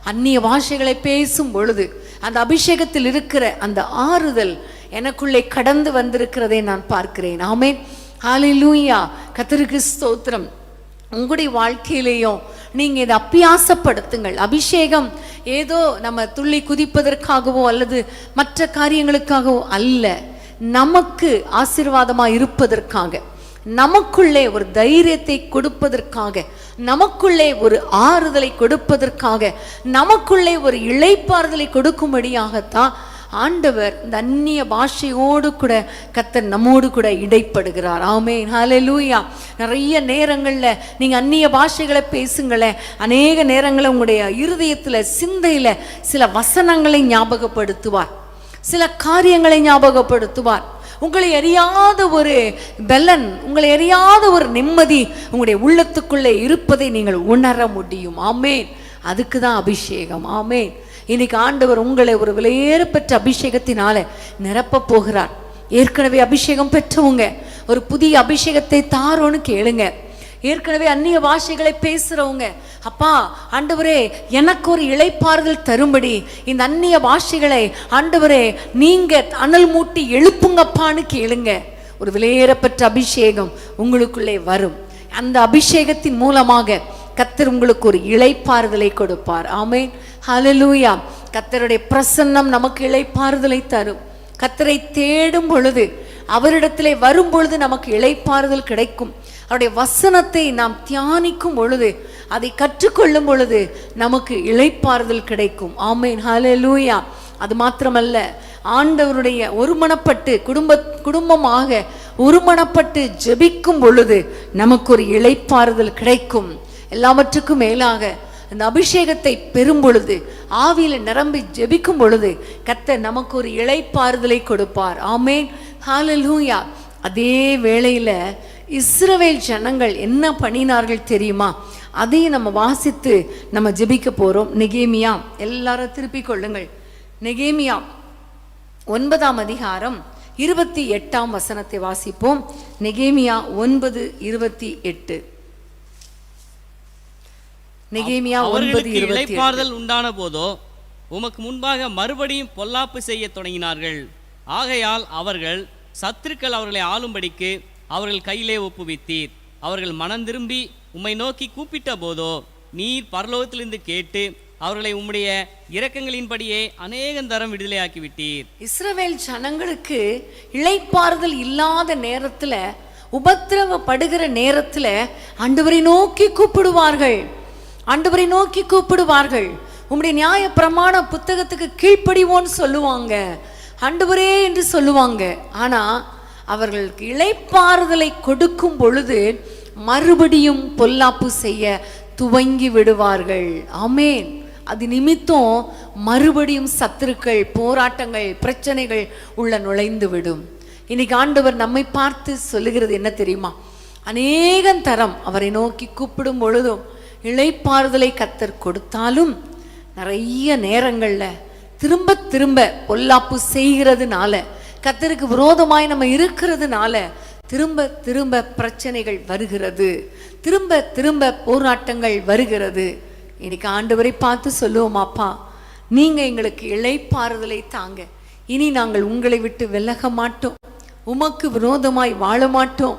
அந்நிய பாஷைகளை பேசும் பொழுது அந்த அபிஷேகத்தில் இருக்கிற அந்த ஆறுதல் எனக்குள்ளே கடந்து வந்திருக்கிறதை நான் பார்க்கிறேன். ஆமென். ஹல்லேலூயா. கர்த்தருக்கு ஸ்தோத்திரம். உங்களுடைய வாழ்க்கையிலேயும் நீங்க இதை அபியாசப்படுத்துங்கள். அபிஷேகம் ஏதோ நம்ம துள்ளி குதிப்பதற்காகவோ அல்லது மற்ற காரியங்களுக்காகவோ அல்ல, நமக்கு ஆசீர்வாதமா இருப்பதற்காக, நமக்குள்ளே ஒரு தைரியத்தை கொடுப்பதற்காக, நமக்குள்ளே ஒரு ஆறுதலை கொடுப்பதற்காக, நமக்குள்ளே ஒரு இளைப்பாறுதலை கொடுக்கும்படியாகத்தான் ஆண்டவர் இந்த அந்நிய பாஷையோடு கூட கர்த்தர் நம்மோடு கூட இடைப்படுகிறார். ஆமென். ஹல்லேலூயா. நிறைய நேரங்கள்ல நீங்க அந்நிய பாஷைகளை பேசுங்களேன், அநேக நேரங்களில் உங்களுடைய இருதயத்துல, சிந்தையில சில வசனங்களை ஞாபகப்படுத்துவார், சில காரியங்களை ஞாபகப்படுத்துவார். உங்களை அறியாத ஒரு பலன், உங்களை அறியாத ஒரு நிம்மதி உங்களுடைய உள்ளத்துக்குள்ளே இருப்பதை நீங்கள் உணர முடியும். ஆமென். அதுக்கு தான் அபிஷேகம். ஆமென். இன்னைக்கு ஆண்டவர் உங்களை ஒரு விலையேறப்பெற்ற அபிஷேகத்தினால நிரப்ப போகிறார். ஏற்கனவே அபிஷேகம் பெற்றவங்க ஒரு புதிய அபிஷேகத்தை தாரோன்னு கேளுங்க. ஏற்கனவே அந்நிய பாஷைகளை பேசுறவங்க, அப்பா ஆண்டவரே எனக்கு ஒரு இளைப்பாறுதல் தரும்படி இந்த அந்நிய பாஷைகளை ஆண்டவரே நீங்க அனல் மூட்டி எழுப்புங்கப்பான்னு கேளுங்க. ஒரு விலையேறப்பெற்ற அபிஷேகம் உங்களுக்குள்ளே வரும். அந்த அபிஷேகத்தின் மூலமாக கர்த்தர் உங்களுக்கு ஒரு இளைப்பாறுதலை கொடுப்பார். ஆமென். ஹல்லேலூயா. கர்த்தருடைய பிரசன்னம் நமக்கு இளைப்பாறுதலை தரும். கர்த்தரை தேடும் பொழுது, அவரிடத்திலே வரும் பொழுது நமக்கு இளைப்பாறுதல் கிடைக்கும். அவருடைய வசனத்தை நாம் தியானிக்கும் பொழுது, அதை கற்றுக்கொள்ளும் பொழுது நமக்கு இளைப்பாறுதல் கிடைக்கும். ஆமென். ஹல்லேலூயா. அது மாத்திரமல்ல, ஆண்டவருடைய ஒருமனப்பட்டு குடும்பமாக ஒருமனப்பட்டு ஜெபிக்கும் பொழுது நமக்கு ஒரு இளைப்பாறுதல் கிடைக்கும். எல்லாவற்றுக்கும் மேலாக அந்த அபிஷேகத்தை பெறும் பொழுது, ஆவியில நிரம்பி ஜெபிக்கும் பொழுது கர்த்தர் நமக்கு ஒரு இளைப்பாறுதலை கொடுப்பார். ஆமென். ஹல்லேலூயா. அதே வேளையில இஸ்ரவேல் ஜனங்கள் என்ன பண்ணினார்கள் தெரியுமா? அதையும் நம்ம வாசித்து நம்ம ஜெபிக்க போறோம். நெகேமியா, எல்லாரும் திருப்பிக் கொள்ளுங்கள். நெகேமியா 9ஆம் அதிகாரம் 28ஆம் வசனத்தை வாசிப்போம். நெகேமியா 9:28. நெகேமியா 9:28. இளைப்பாறுதல் உண்டான போதோ உமக்கு முன்பாக மறுபடியும் பொல்லாப்பு செய்ய தொடங்கினார்கள். ஆகையால் அவர்கள் சத்துருக்கள் அவர்களை ஆளும்படிக்கு அவர்கள் கையிலே ஒப்புவித்தீர். அவர்கள் மனம் திரும்பி உம்மை நோக்கி கூப்பிட்ட போதோ நீர் பரலோகத்திலிருந்து கேட்டு அவர்களை உம்முடைய இரக்கங்களின்படியே அநேகந்தரம் விடுதலையாக்கி விட்டீர். இஸ்ரவேல் ஜனங்களுக்கு இளைப்பாறுதல் இல்லாத நேரத்துல, உபத்திரவப்படுகிற நேரத்துல ஆண்டவரை நோக்கி கூப்பிடுவார்கள். ஆண்டவரை நோக்கி கூப்பிடுவார்கள். உம்முடைய நியாய பிரமாண புத்தகத்துக்கு கீழ்ப்படிவோன்னு சொல்லுவாங்க, ஆண்டவரே என்று சொல்லுவாங்க. ஆனா அவர்களுக்கு இளைப்பாறுதலை கொடுக்கும் பொழுது மறுபடியும் பொல்லாப்பு செய்ய துவங்கி விடுவார்கள். ஆமென். அது நிமித்தம் மறுபடியும் சத்துருக்கள், போராட்டங்கள், பிரச்சனைகள் உள்ள நுழைந்து விடும். இன்னைக்கு ஆண்டவர் நம்மை பார்த்து சொல்லுகிறது என்ன தெரியுமா? அநேகம் தரம் அவரை நோக்கி கூப்பிடும் பொழுதும் இளைப்பாறுதலை கர்த்தர் கொடுத்தாலும் நிறைய நேரங்கள்ல திரும்ப திரும்ப பொல்லாப்பு செய்கிறதுனால, கர்த்தருக்கு விரோதமாய் நம்ம இருக்கிறதுனால திரும்ப திரும்ப பிரச்சனைகள் வருகிறது, திரும்ப திரும்ப போராட்டங்கள் வருகிறது. இன்னைக்கு ஆண்டவரை பார்த்து சொல்லுவோம், அப்பா நீங்க எங்களுக்கு இளைப்பாறுதலை தாங்க, இனி நாங்கள் உங்களை விட்டு விலக மாட்டோம், உமக்கு விரோதமாய் வாழ மாட்டோம்,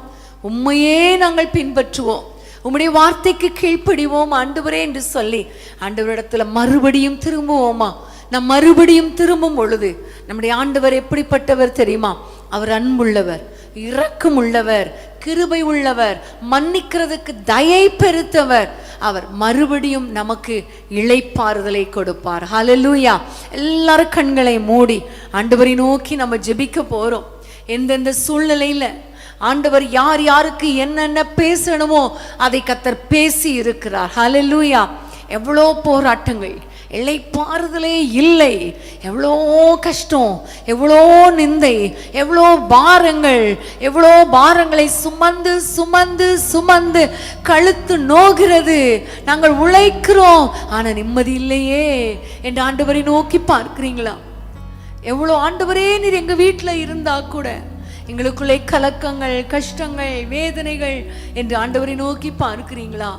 உம்மையே நாங்கள் பின்பற்றுவோம், உம்முடைய வார்த்தைக்கு கீழ்ப்படிவோம் ஆண்டவரே என்று சொல்லி ஆண்டவரிடத்துல மறுபடியும் திரும்புவோமா? நம் மறுபடியும் திரும்பும் பொழுது நம்முடைய ஆண்டவர் எப்படிப்பட்டவர் தெரியுமா? அவர் அன்புள்ளவர், இரக்கம் உள்ளவர், கிருபை உள்ளவர், மன்னிக்கிறதுக்கு தயை பெருத்தவர். அவர் மறுபடியும் நமக்கு இளைப்பாறுதலை கொடுப்பார். ஹல்லேலூயா. எல்லாரும் கண்களை மூடி ஆண்டவரை நோக்கி நம்ம ஜெபிக்க போறோம். எந்தெந்த சூழ்நிலையில ஆண்டவர் யார் யாருக்கு என்னென்ன பேசணுமோ அதை கர்த்தர் பேசி இருக்கிறார். ஹல்லேலூயா. எவ்வளோ போராட்டங்கள், இளைப்பாறுதலே இல்லை, எவ்வளோ கஷ்டம், எவ்வளோ நிந்தை, எவ்வளோ பாரங்கள், எவ்வளோ பாரங்களை சுமந்து சுமந்து சுமந்து கழுத்து நோகிறது. நாங்கள் உழைக்கிறோம், ஆனா நிம்மதி இல்லையே என்று ஆண்டவரை நோக்கி பார்க்கிறீங்களா? எவ்வளோ ஆண்டவரே நீர் எங்க வீட்டுல இருந்தா கூட எங்களுக்குள்ளே கலக்கங்கள், கஷ்டங்கள், வேதனைகள் என்று ஆண்டவரை நோக்கி பார்க்கிறீங்களா?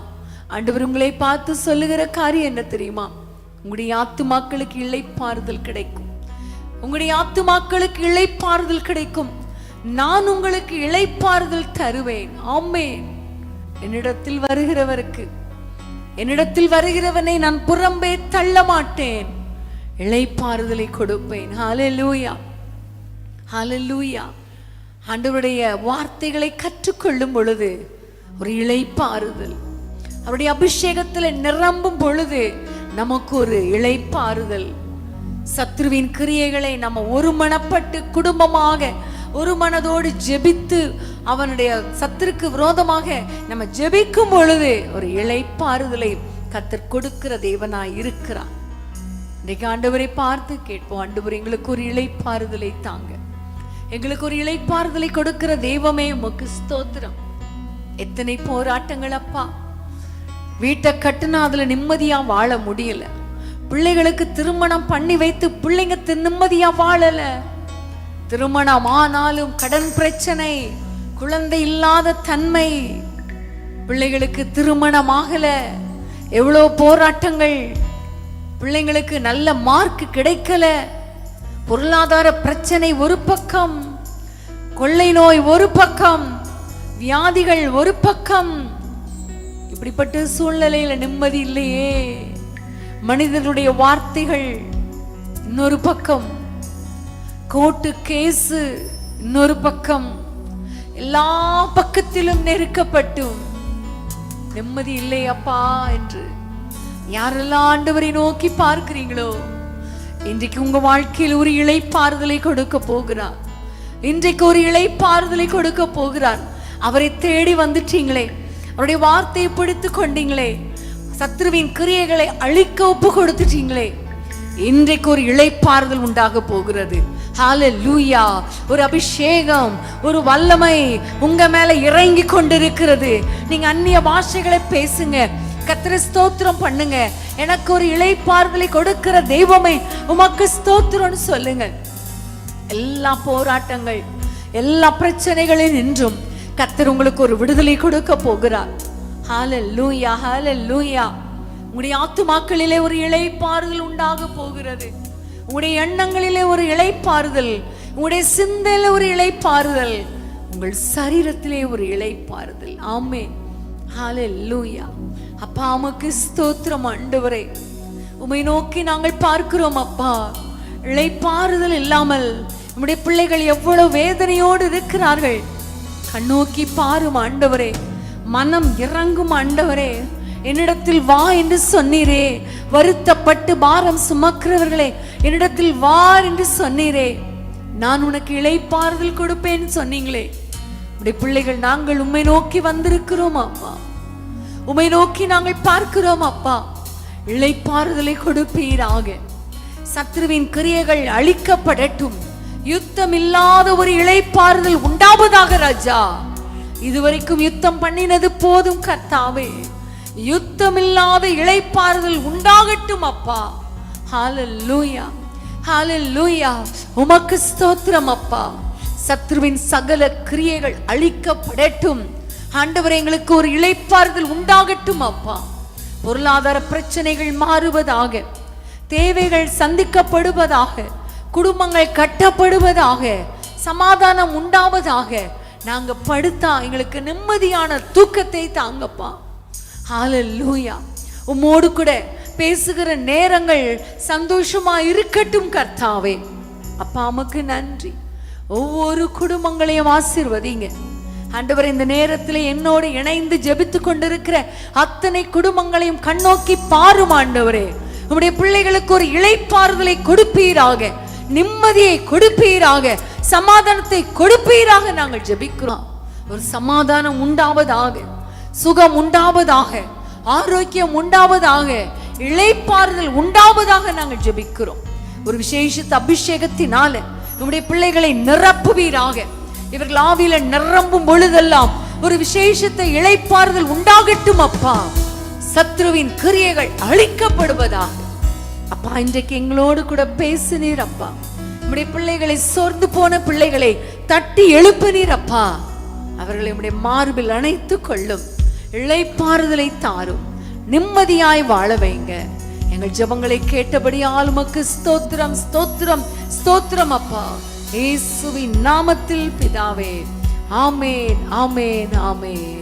ஆண்டவர் உங்களை பார்த்து சொல்லுகிற காரியம் என்ன தெரியுமா? உங்களுடைய ஆத்துமாக்களுக்கு இளைப்பாறுதல் கிடைக்கும். உங்களுடைய ஆத்துமாக்களுக்கு இளைப்பாறுதல் கிடைக்கும். நான் உங்களுக்கு இளைப்பாறுதல் தருவேன். ஆமென். என்னிடத்தில் வருகிறவருக்கு, என்னிடத்தில் வருகிறவனை நான் புறம்பே தள்ள மாட்டேன், இளைப்பாறுதலை கொடுப்பேன். ஹல்லேலூயா, ஹல்லேலூயா. ஆண்டவருடைய வார்த்தைகளை கற்றுக்கொள்ளும் பொழுது ஒரு இளைப்பாறுதல், அவருடைய அபிஷேகத்தில் நிரம்பும் பொழுது நமக்கு ஒரு இளைப்பாறுதல். சத்ருவின் கிரியைகளை நம்ம ஒருமனப்பட்டு குடும்பமாக ஒரு மனதோடு ஜெபித்து அவனுடைய சத்துருக்கு விரோதமாக நம்ம ஜெபிக்கும் பொழுது ஒரு இளைப்பாறுதலை கர்த்தர் கொடுக்கிற தேவனாய் இருக்கிறார். இன்றைக்கு ஆண்டவரை பார்த்து கேட்போம், ஆண்டவர் எங்களுக்கு ஒரு இளைப்பாறுதலை தாங்க, எங்களுக்கு ஒரு இளைப்பாறுதலை கொடுக்கிற தெய்வமே உமக்கு ஸ்தோத்திரம். எத்தனை போராட்டங்கள் அப்பா. வீட்டை கட்டுனா அதுல நிம்மதியா வாழ முடியல. பிள்ளைகளுக்கு திருமணம் பண்ணி வைத்து பிள்ளைங்க நிம்மதியா வாழல. திருமணம் ஆனாலும் கடன் பிரச்சனை, குழந்தை இல்லாத தன்மை, பிள்ளைகளுக்கு திருமணம் ஆகல, எவ்வளோ போராட்டங்கள், பிள்ளைங்களுக்கு நல்ல மார்க் கிடைக்கல, பொருளாதார பிரச்சனை ஒரு பக்கம், கொள்ளை நோய் ஒரு பக்கம், வியாதிகள் ஒரு பக்கம். இப்படிப்பட்ட சூழ்நிலையில நிம்மதி இல்லையே. மனிதர்களுடைய வார்த்தைகள் இன்னொரு பக்கம், கோர்ட்டு கேஸ் இன்னொரு பக்கம், எல்லா பக்கத்திலும் நெருக்கப்பட்டும் நிம்மதி இல்லை அப்பா என்று யாரெல்லாம் ஆண்டவரை நோக்கி பார்க்கிறீங்களோ, இன்றைக்கு உங்க வாழ்க்கையில் ஒரு இளைப்பாறுதலை கொடுக்க போகிறார். இன்றைக்கு ஒரு இளைப்பாறுதலை கொடுக்க போகிறார். அவரை தேடி வந்துட்டீங்களே, அவருடைய வார்த்தையை பிடித்து கொண்டீங்களே, சத்ருவின் கிரியைகளை அழிக்க ஒப்பு கொடுத்துட்டீங்களே, இன்றைக்கு ஒரு இளைப்பாறுதல் உண்டாக போகிறது. ஹல்லேலூயா. ஒரு அபிஷேகம், ஒரு வல்லமை உங்க மேல இறங்கி கொண்டிருக்கிறது. நீங்க அந்நிய பாஷைகளை பேசுங்க, கர்த்தரை ஸ்தோத்திரம் பண்ணுங்க. எனக்கு ஒரு இளைப்பாறுதலை கொடுக்கிற தெய்வமே உமக்கு ஸ்தோத்திரம்னு சொல்லுங்க. எல்லா போராட்டங்கள், எல்லா பிரச்சனைகளில் நின்றும் கர்த்தர் உங்களுக்கு ஒரு விடுதலை கொடுக்க போகிறார். ஹல்லேலூயா, ஹல்லேலூயா. உங்களுடைய ஆத்துமாக்களிலே ஒரு இளைப்பாறுதல் உண்டாக போகிறது. உங்களுடைய எண்ணங்களிலே ஒரு இளைப்பாறுதல், உங்களுடைய சிந்தையில ஒரு இளைப்பாறுதல், உங்கள் சரீரத்திலே ஒரு இளைப்பாறுதல். ஆமென். ஹல்லேலூயா. அப்பா உமக்கு ஸ்தோத்திரம் ஆண்டவரே. உம்மை நோக்கி நாங்கள் பார்க்கிறோம் அப்பா. இளைப்பாறுதல் இல்லாமல் நம்முடைய பிள்ளைகள் எவ்வளவு வேதனையோடு இருக்கிறார்கள். கண்ணோக்கி பாரும் ஆண்டவரே, மனம் இறங்கும் ஆண்டவரே. என்னிடத்தில் வா என்று சொன்னீரே, வருத்தப்பட்டு பாரம் சுமக்கிறவர்களே என்னிடத்தில் வா என்று சொன்னீரே, நான் உனக்கு இளைப்பாறுதல் கொடுப்பேன் சொன்னீங்களே. உடைய பிள்ளைகள் நாங்கள் உம்மை நோக்கி வந்திருக்கிறோம் அப்பா. உம்மை நோக்கி நாங்கள் பார்க்கிறோம் அப்பா. இளைப்பாறுதலை கொடுப்பீராக. சத்ருவின் கிரியைகள் அழிக்கப்படட்டும். யுத்தம் இல்லாத ஒரு இளைப்பாறுதல் உண்டாவதாக ராஜா. இதுவரைக்கும் யுத்தம் பண்ணினது போதும் கர்த்தாவே. யுத்தம் இல்லாத இளைப்பாறுதல் உண்டாகட்டும் அப்பா. ஹல்லேலூயா, ஹல்லேலூயா. உமக்கு ஸ்தோத்திரம் அப்பா. சத்ருவின் சகல கிரியைகள் அழிக்கப்படட்டும். ஆண்டவரே எங்களுக்கு ஒரு இளைப்பாறுதல் உண்டாகட்டும் அப்பா. பொருளாதார பிரச்சனைகள் மாறுவதாக, தேவைகள் சந்திக்கப்படுவதாக, குடும்பங்கள் கட்டப்படுவதாக, சமாதானம் உண்டாவதாக. நாங்க படுத்தா எங்களுக்கு நிம்மதியான தூக்கத்தை தாங்கப்பா. ஹல்லேலூயா. உம்மோடு கூட பேசுகிற நேரங்கள் சந்தோஷமா இருக்கட்டும் கர்த்தாவே. அப்பா உமக்கு நன்றி. ஒவ்வொரு குடும்பங்களையும் ஆசீர்வதிங்க ஆண்டவர். இந்த நேரத்தில் என்னோடு இணைந்து ஜெபித்து கொண்டிருக்கிற அத்தனை குடும்பங்களையும் கண்ணோக்கி பாரும் ஆண்டவரே. உம்முடைய பிள்ளைகளுக்கு ஒரு இளைப்பாறுதலை கொடுப்பீராக, நிம்மதியை கொடுப்பீராக, சமாதானத்தை கொடுப்பீராக நாங்கள் ஜெபிக்கிறோம். ஒரு சமாதானம் உண்டாவதாக, சுகம் உண்டாவதாக, ஆரோக்கியம் உண்டாவதாக, இளைப்பாறுதல் உண்டாவதாக நாங்கள் ஜெபிக்கிறோம். ஒரு விசேஷித்த அபிஷேகத்தினால நம்முடைய பிள்ளைகளை நிரப்புவீராக. இவர்கள் ஆவியில நிரம்பும் பொழுதெல்லாம் ஒரு விசேஷத்தை இளைப்பாறுதல் உண்டாகட்டும் அப்பா. சத்ருவின் கிரியைகள் அழிக்கப்படுவதாக அப்பா. இன்றைக்கு எங்களோடு கூட பேசுனீர் அப்பா. நம்முடைய பிள்ளைகளை, சோர்ந்து போன பிள்ளைகளை தட்டி எழுப்பினீர் அப்பா. அவர்களை உம்முடைய மார்பில் அணைத்துக் கொள்ளும், இளைப்பாறுதலை தாரும், நிம்மதியாய் வாழ வைங்க. எங்கள் ஜெபங்களை கேட்டபடியால் உமக்கு ஸ்தோத்திரம், ஸ்தோத்திரம், ஸ்தோத்திரம் அப்பா. இயேசுவின் நாமத்தில் பிதாவே, ஆமென், ஆமென், ஆமென்.